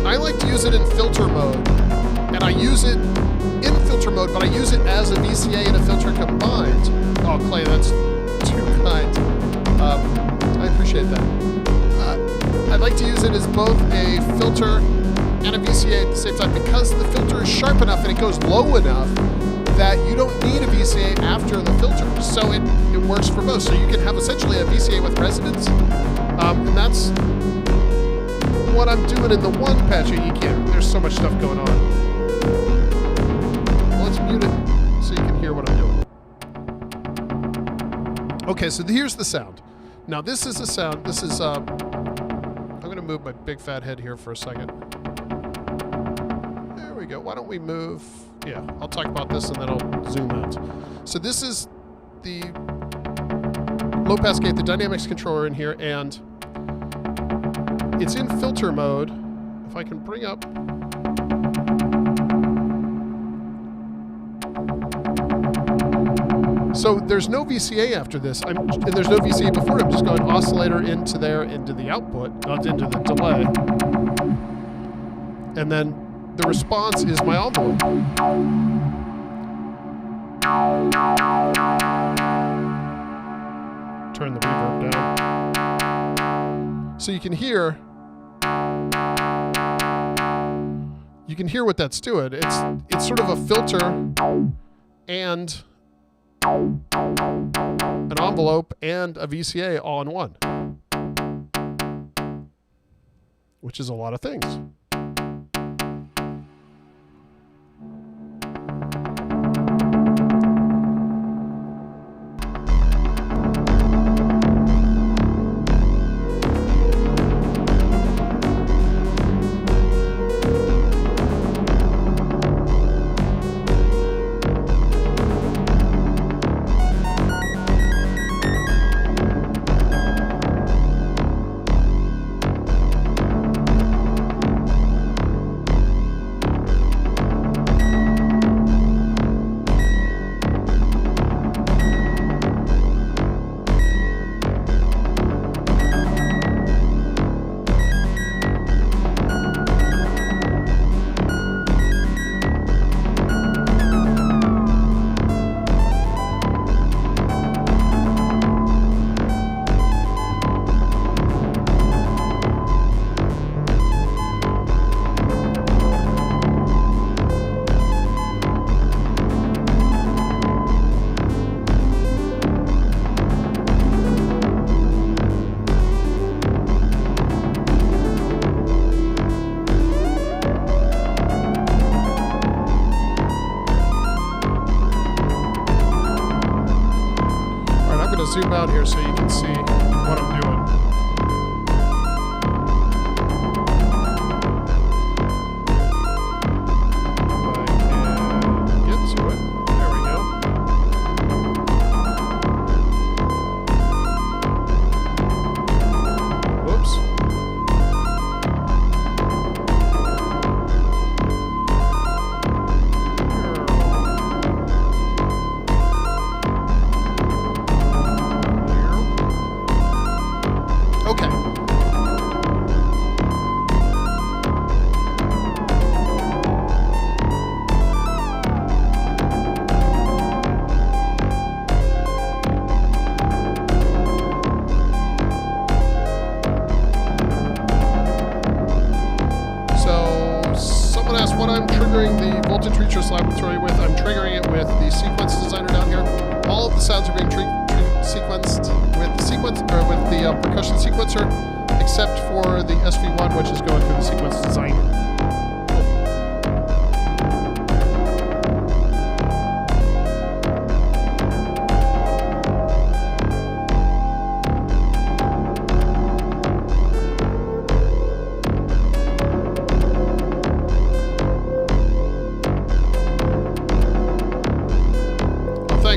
I like to use it in filter mode, and I use it in filter mode, but I use it as a VCA and a filter combined. Oh, Clay, that's too kind. I appreciate that. I'd like to use it as both a filter and a VCA at the same time, because the filter is sharp enough and it goes low enough that you don't need a VCA after the filter. So it works for both. So you can have essentially a VCA with resonance, and that's what I'm doing in the one patch. You can't, there's so much stuff going on. Well, let's mute it so you can hear what I'm doing. Okay, so here's the sound. Now this is a sound, this is, I'm gonna move my big fat head here for a second. There we go. Why don't we move, yeah, I'll talk about this and then I'll zoom out. So this is the low pass gate, the dynamics controller in here, and it's in filter mode. If I can bring up. So there's no VCA after this, and there's no VCA before it. I'm just going oscillator into there, into the output, into the delay. And then the response is my envelope. Turn the reverb down. So you can hear what that's doing. It's sort of a filter and an envelope and a VCA all in one, which is a lot of things. to zoom out here so you can see what I'm doing. Laboratory with. I'm triggering it with the sequence designer down here. All of the sounds are being sequenced with the sequence or with the percussion sequencer, except for the SV1, which is going through the sequence designer.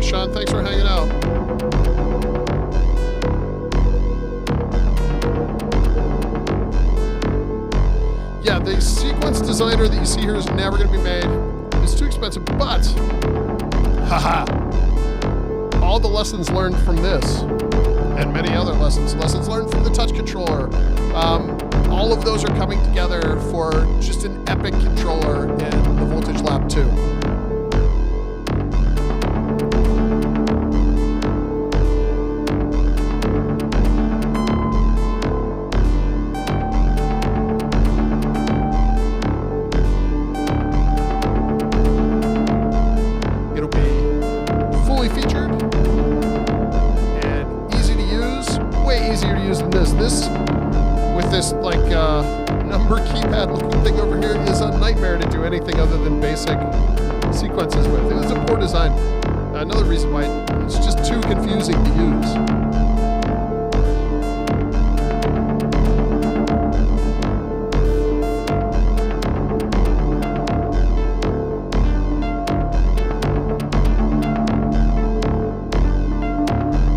Sean, thanks for hanging out. Yeah, the sequence designer that you see here is never going to be made. It's too expensive, but haha, all the lessons learned from this and many other lessons learned from the touch controller, all of those are coming together for just an epic controller in the Voltage Lab 2. Number keypad looking thing over here is a nightmare to do anything other than basic sequences with. It was a poor design. Another reason why it's just too confusing to use.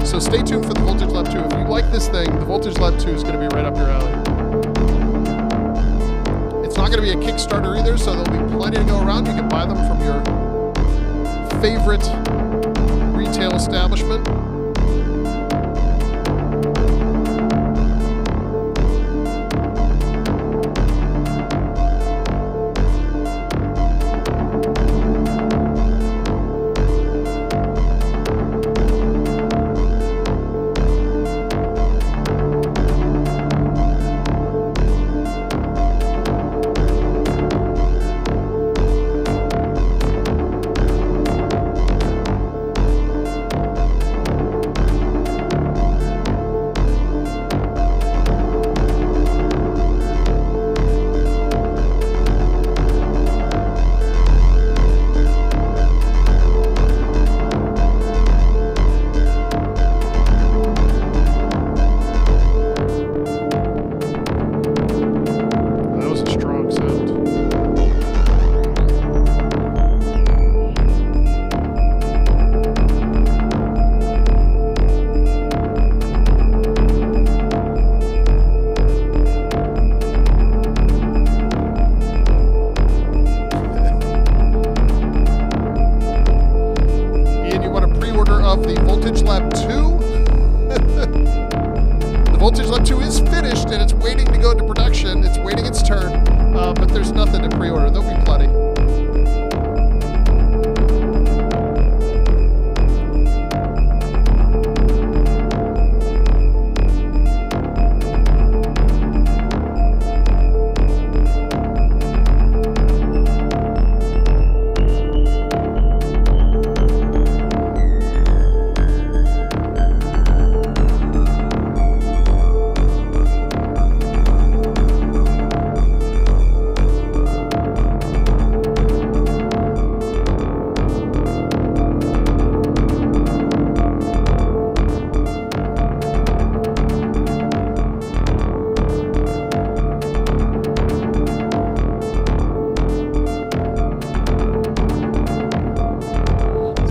So stay tuned for the Voltage Lab 2. If you like this thing, the Voltage Lab 2 is going to be right up your alley. It's not going to be a Kickstarter either, so there'll be plenty to go around. You can buy them from your favorite retail establishment.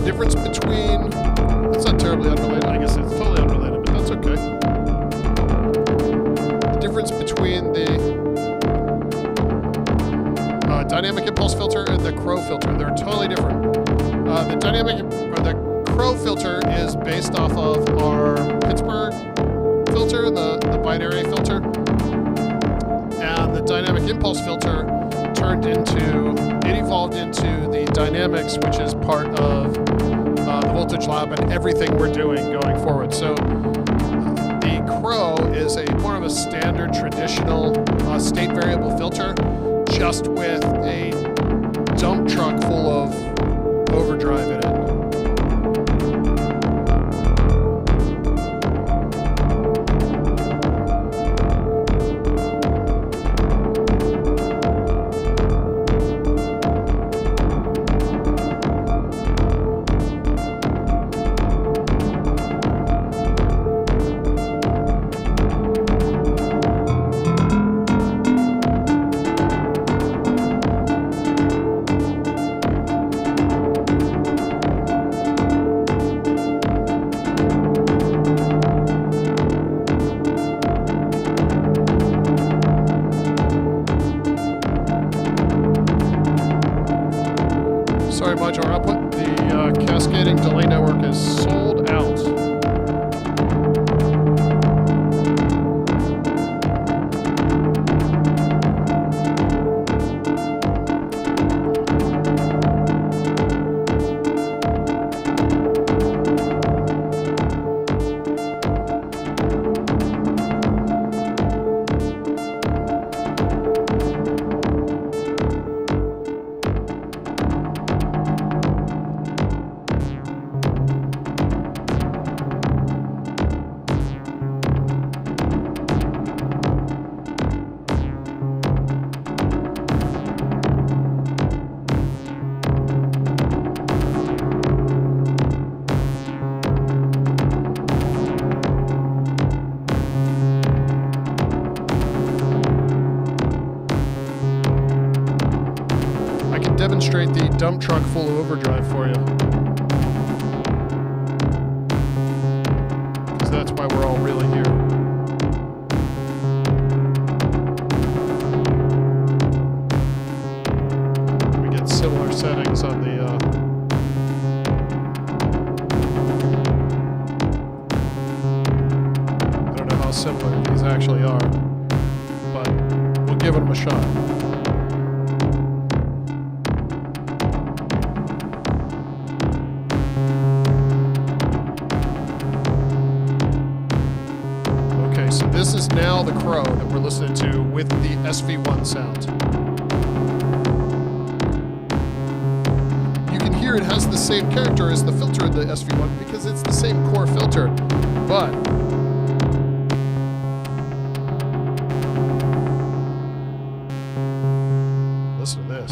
The difference between... That's not terribly unrelated. I guess it's totally unrelated, but that's okay. The difference between the dynamic impulse filter and the crow filter, they're totally different. The crow filter is based off of our Pittsburgh filter, the binary filter, and the dynamic impulse filter evolved into the dynamics, which is part of the voltage lab and everything we're doing going forward. So the crow is more of a standard traditional state variable filter, just with a dump truck full of overdrive in it. Sorry, Modular output. The cascading delay network is sold out. Demonstrate the dump truck full of overdrive for you, because that's why we're all really here. We get similar settings on the I don't know how similar these actually are, but we'll give them a shot. So this is now the crow that we're listening to with the SV1 sound. You can hear it has the same character as the filter in the SV1 because it's the same core filter, but listen to this.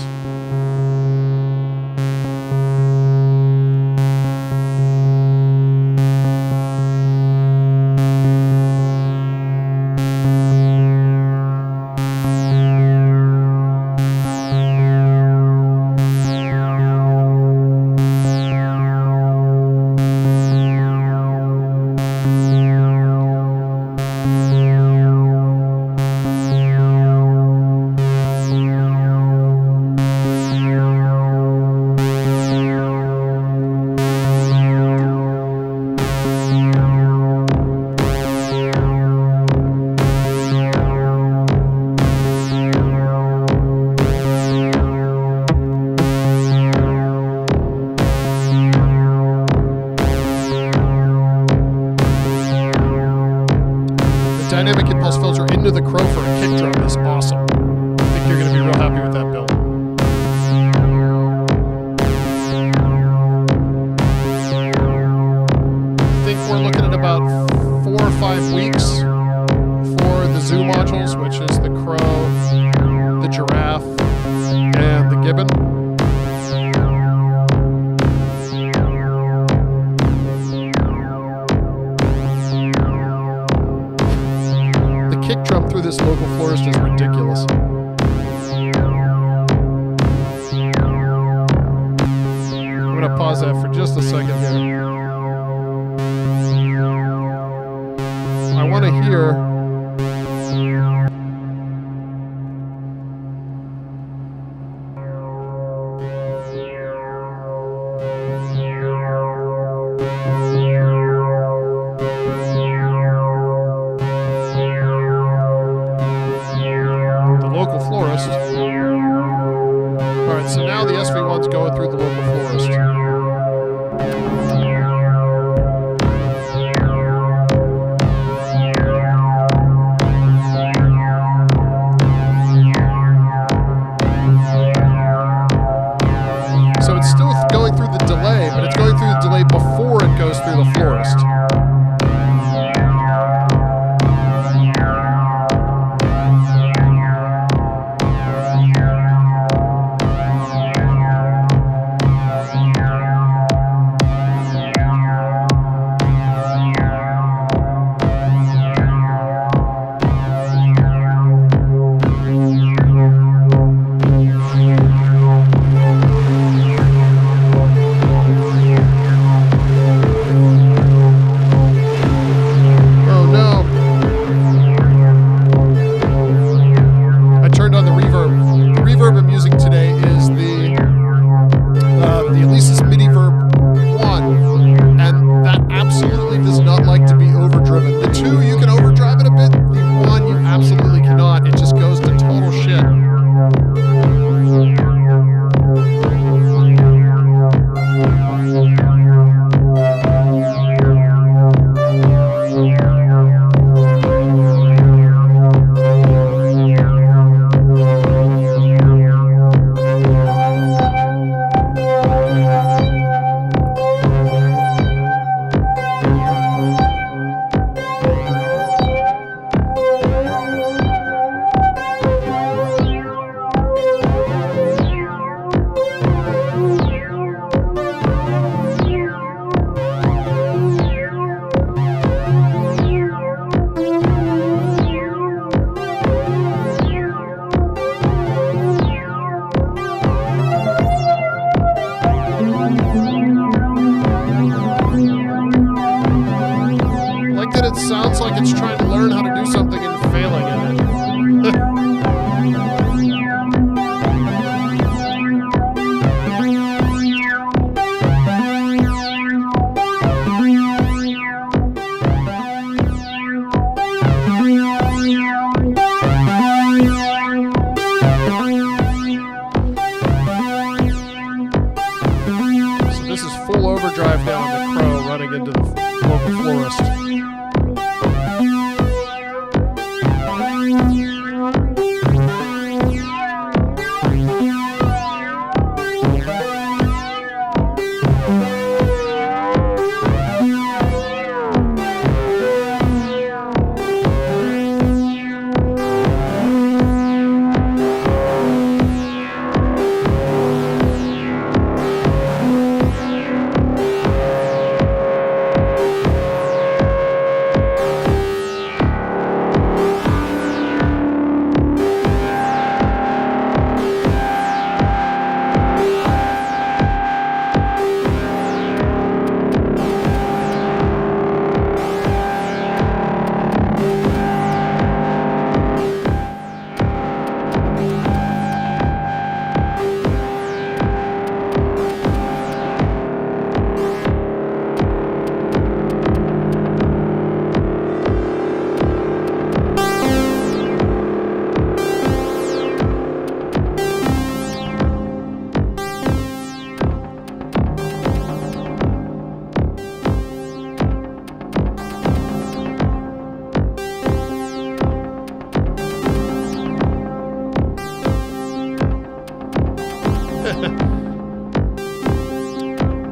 Dynamic impulse filter into the crow for a kick drum is awesome. I think you're going to be real happy with that build. I think we're looking at about 4 or 5 weeks for the zoo modules, which is the crow, the giraffe, and the gibbon. Kick drum through this local florist is ridiculous. I'm going to pause pause that for just a second here. I want to hear. The local florist. All right, so now the SV1's going through the local florist. So it's still going through the delay, but it's going through the delay before it goes through the florist. It sounds like it's trying to learn how to do something and failing at it. So this is full overdrive now on the Crow running into the local florist.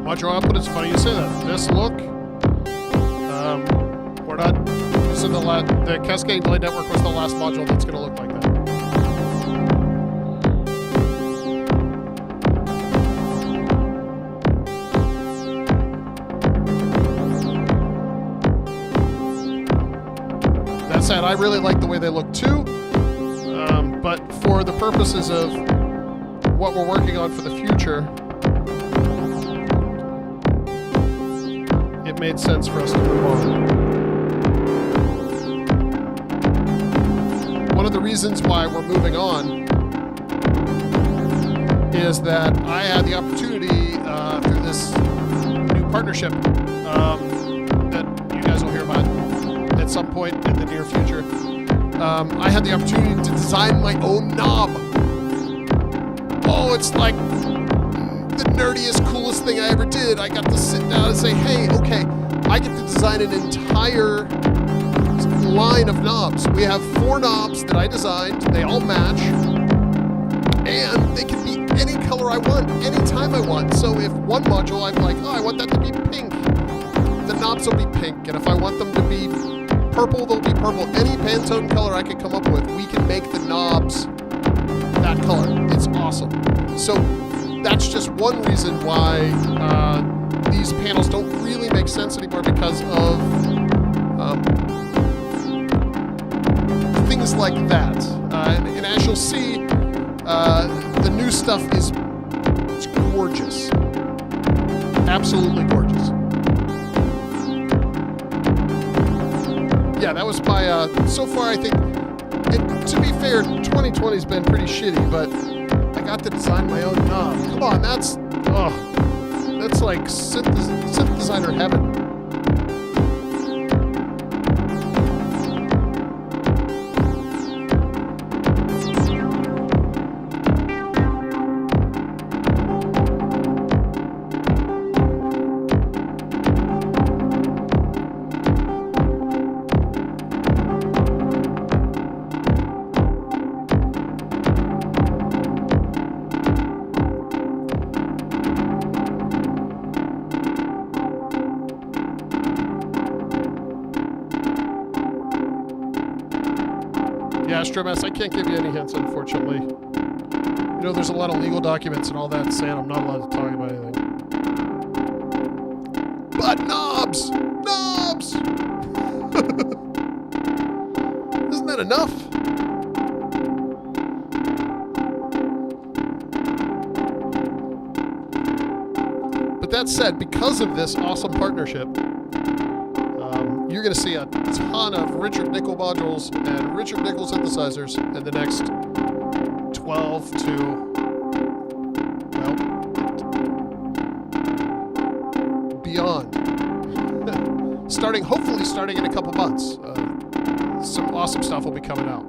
Modular output, it's funny you say that. This look, we're not, this is the Cascade Delay Network was the last module that's going to look like that. That said, I really like the way they look too, but for the purposes of what we're working on for the future, it made sense for us to move on. One of the reasons why we're moving on is that I had the opportunity through this new partnership that you guys will hear about at some point in the near future. I had the opportunity to design my own knob. Oh, it's like the nerdiest, coolest thing I ever did. I got to sit down and say, hey, okay, I get to design an entire line of knobs. We have 4 knobs that I designed. They all match. And they can be any color I want, anytime I want. So if one module I'm like, oh, I want that to be pink, the knobs will be pink. And if I want them to be purple, they'll be purple. Any Pantone color I could come up with, we can make the knobs that color. It's awesome. So that's just one reason why these panels don't really make sense anymore, because of things like that. And as you'll see, the new stuff is gorgeous. Absolutely gorgeous. Yeah, that was my, so far I think, and to be fair, 2020's been pretty shitty, but I got to design my own knob. Come on, that's like synthesizer heaven. Mess. I can't give you any hints, unfortunately. You know, there's a lot of legal documents and all that saying I'm not allowed to talk about anything. But knobs! Knobs! Isn't that enough? But that said, because of this awesome partnership, you're going to see a ton of Richard Nicol modules and Richard Nicol synthesizers in the next 12 to, well, beyond. Hopefully starting in a couple months. Some awesome stuff will be coming out.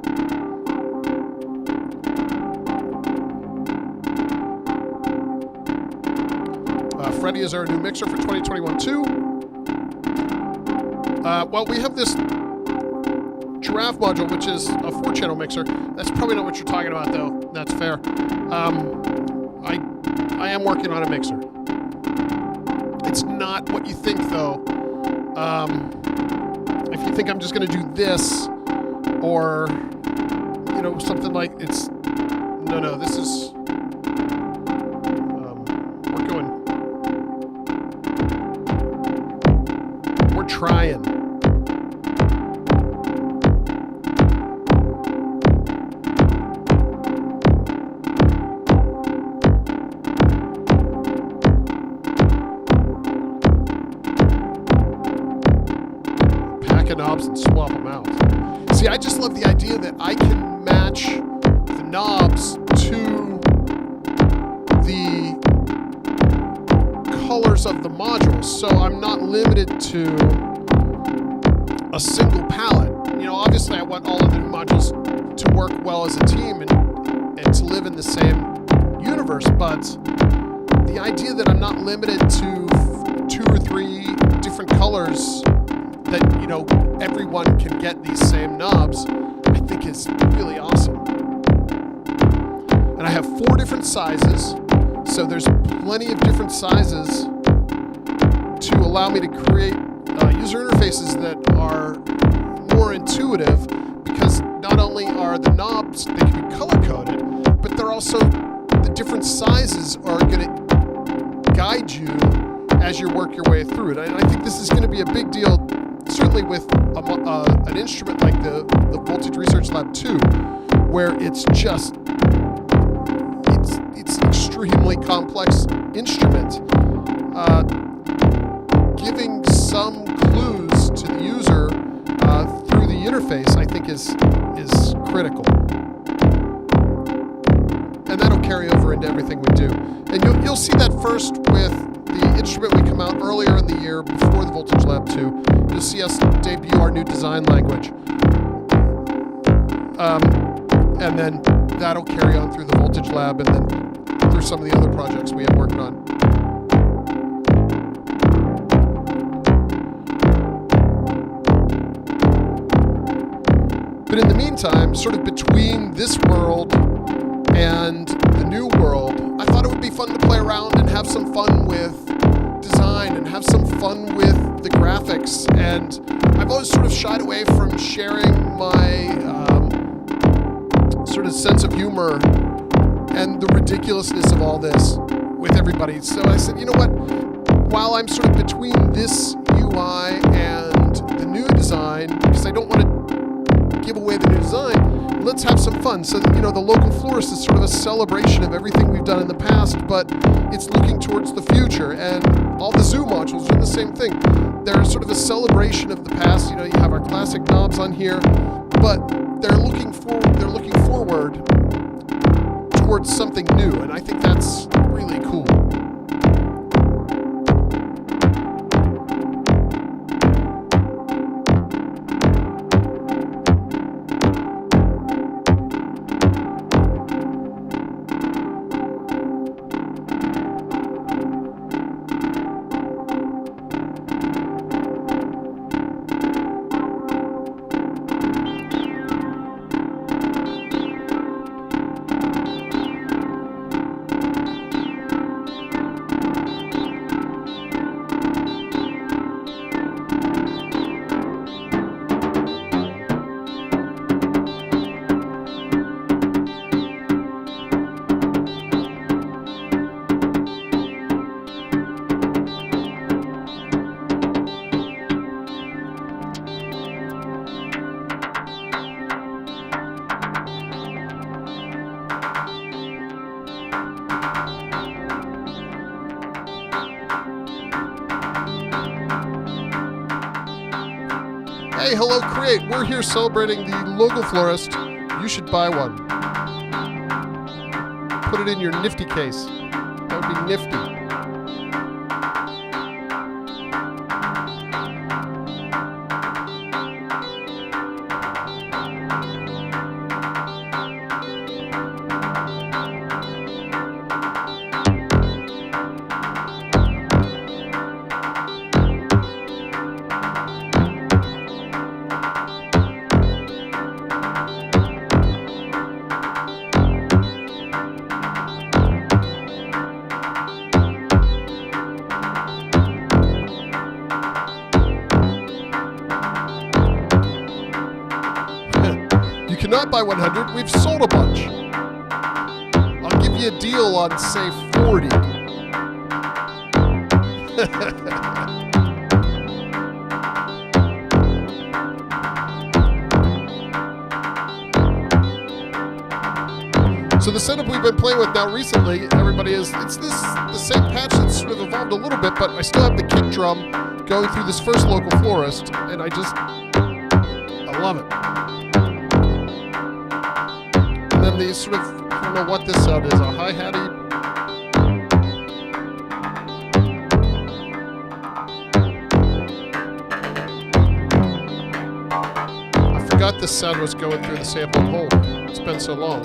Freddie is our new mixer for 2021 too. Well, we have this Giraffe module, which is a 4-channel mixer. That's probably not what you're talking about, though. That's fair. I am working on a mixer. It's not what you think, though. If you think I'm just going to do this, or, you know, something like it's... No, this is... we're going... We're trying. Knobs and swap them out. See, I just love the idea that I can match the knobs to the colors of the modules, so I'm not limited to a single palette. You know, obviously I want all of the modules to work well as a team and to live in the same universe, but the idea that I'm not limited to 2 or 3 different colors that, you know, everyone can get these same knobs, I think is really awesome. And I have 4 different sizes, so there's plenty of different sizes to allow me to create user interfaces that are more intuitive, because not only are the knobs, they can be color-coded, but they're also, the different sizes are going to guide you as you work your way through it. And I think this is going to be a big deal, certainly with an instrument like the Voltage Research Lab 2, where it's just, it's an extremely complex instrument. Giving some interface, I think, is critical. And that'll carry over into everything we do. And you'll see that first with the instrument we come out earlier in the year before the Voltage Lab 2. You'll see us debut our new design language. And then that'll carry on through the Voltage Lab and then through some of the other projects we have working on. But in the meantime, sort of between this world and the new world, I thought it would be fun to play around and have some fun with design and have some fun with the graphics. And I've always sort of shied away from sharing my sort of sense of humor and the ridiculousness of all this with everybody. So I said, you know what? While I'm sort of between this UI and the new design, because I don't want to give away the new design, let's have some fun. So, you know, the local florist is sort of a celebration of everything we've done in the past, but it's looking towards the future. And all the Zoo modules are the same thing. They're sort of a celebration of the past. You know, you have our classic knobs on here, but they're looking forward towards something new, and I think that's really cool. Hey, hello, Create. We're here celebrating the local florist. You should buy one. Put it in your nifty case. That would be nifty. Not buy 100, we've sold a bunch. I'll give you a deal on, say, 40. So the setup we've been playing with now recently, everybody it's the same patch that's sort of evolved a little bit, but I still have the kick drum going through this first local florist, and I love it. And then these sort of, I don't know what this sound is, a hi-hatty. I forgot this sound was going through the sampling hole. It's been so long.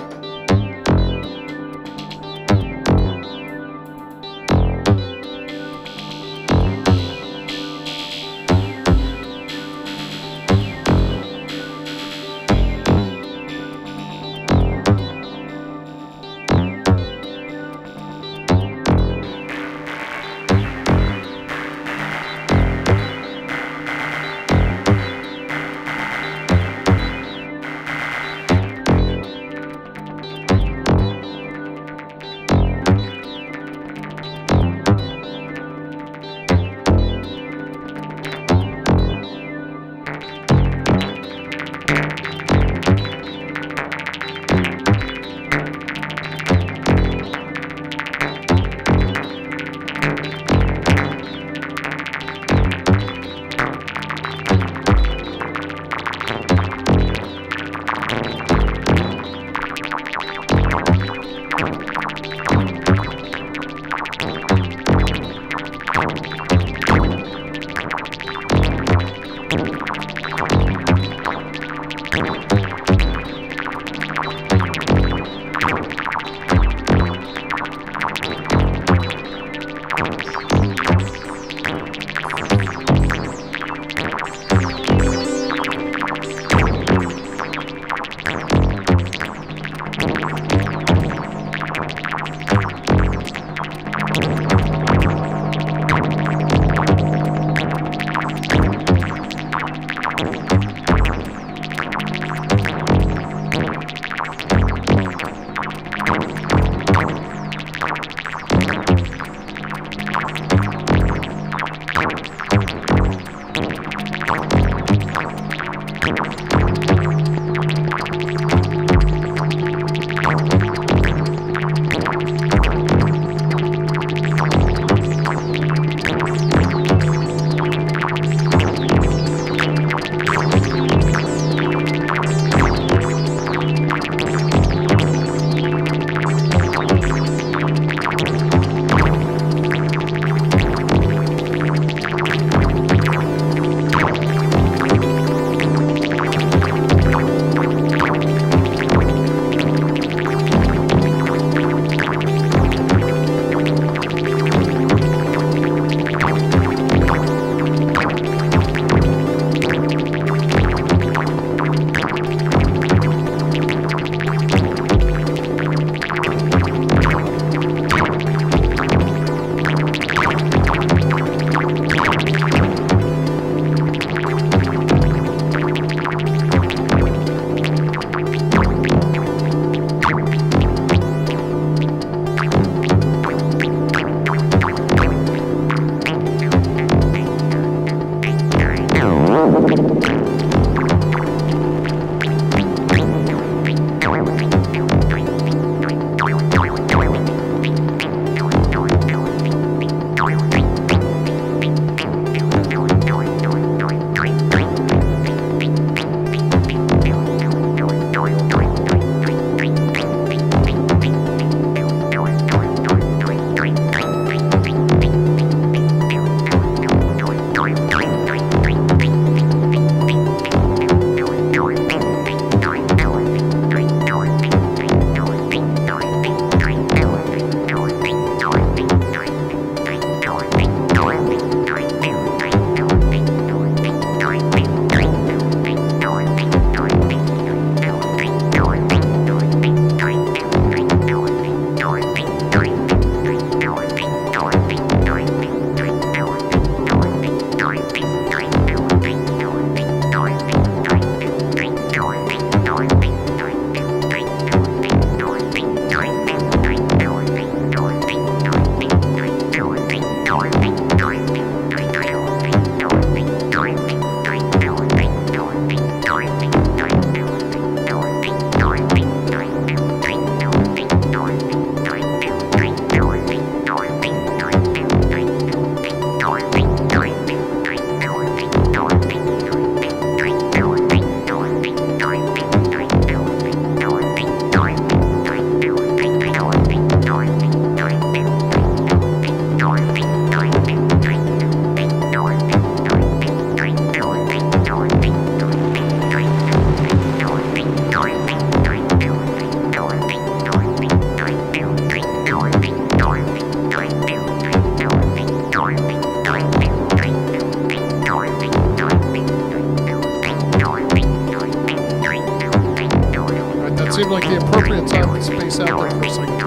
Seemed like the appropriate time to space out there for a second.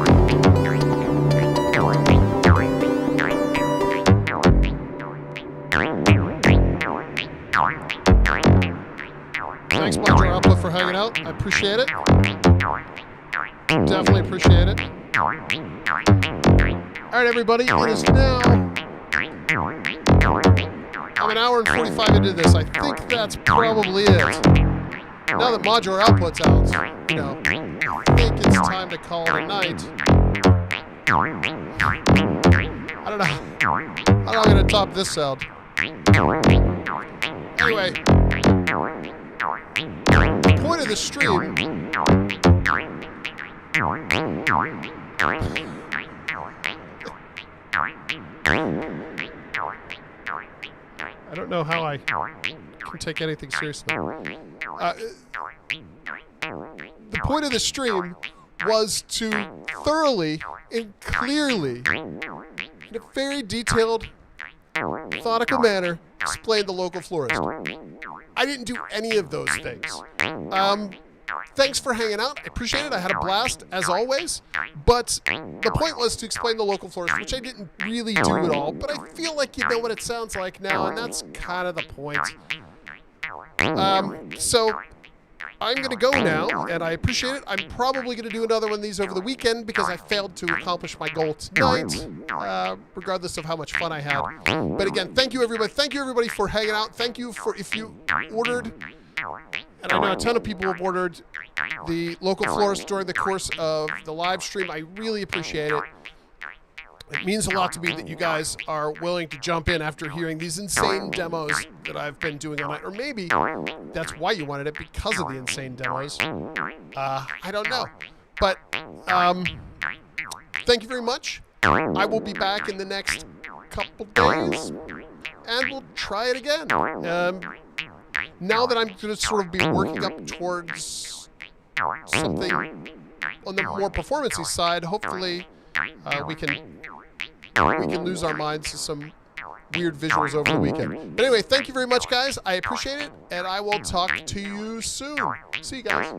Thanks, Modular Output, for hanging out. I appreciate it. Definitely appreciate it. Alright, everybody, it is now... I'm an hour and 45 into this. I think that's probably it. Now that Modular Output's out, you know, I think it's time to call it a night. I don't know how I'm going to top this sound. Anyway, the point of the stream... I don't know how I can take anything seriously. The point of the stream was to thoroughly and clearly, in a very detailed, methodical manner, explain the local florist. I didn't do any of those things. Thanks for hanging out. I appreciate it. I had a blast, as always. But the point was to explain the local florist, which I didn't really do at all. But I feel like you know what it sounds like now, and that's kind of the point. So I'm going to go now, and I appreciate it. I'm probably going to do another one of these over the weekend because I failed to accomplish my goal tonight, regardless of how much fun I had. But again, thank you, everybody. Thank you, everybody, for hanging out. Thank you for if you ordered, and I know a ton of people have ordered the local florist during the course of the live stream. I really appreciate it. It means a lot to me that you guys are willing to jump in after hearing these insane demos that I've been doing all night. Or maybe that's why you wanted it, because of the insane demos. I don't know. But thank you very much. I will be back in the next couple days, and we'll try it again. Now that I'm going to sort of be working up towards something on the more performance-y side, hopefully we can lose our minds to some weird visuals over the weekend. But anyway, thank you very much, guys. I appreciate it, and I will talk to you soon. See you guys.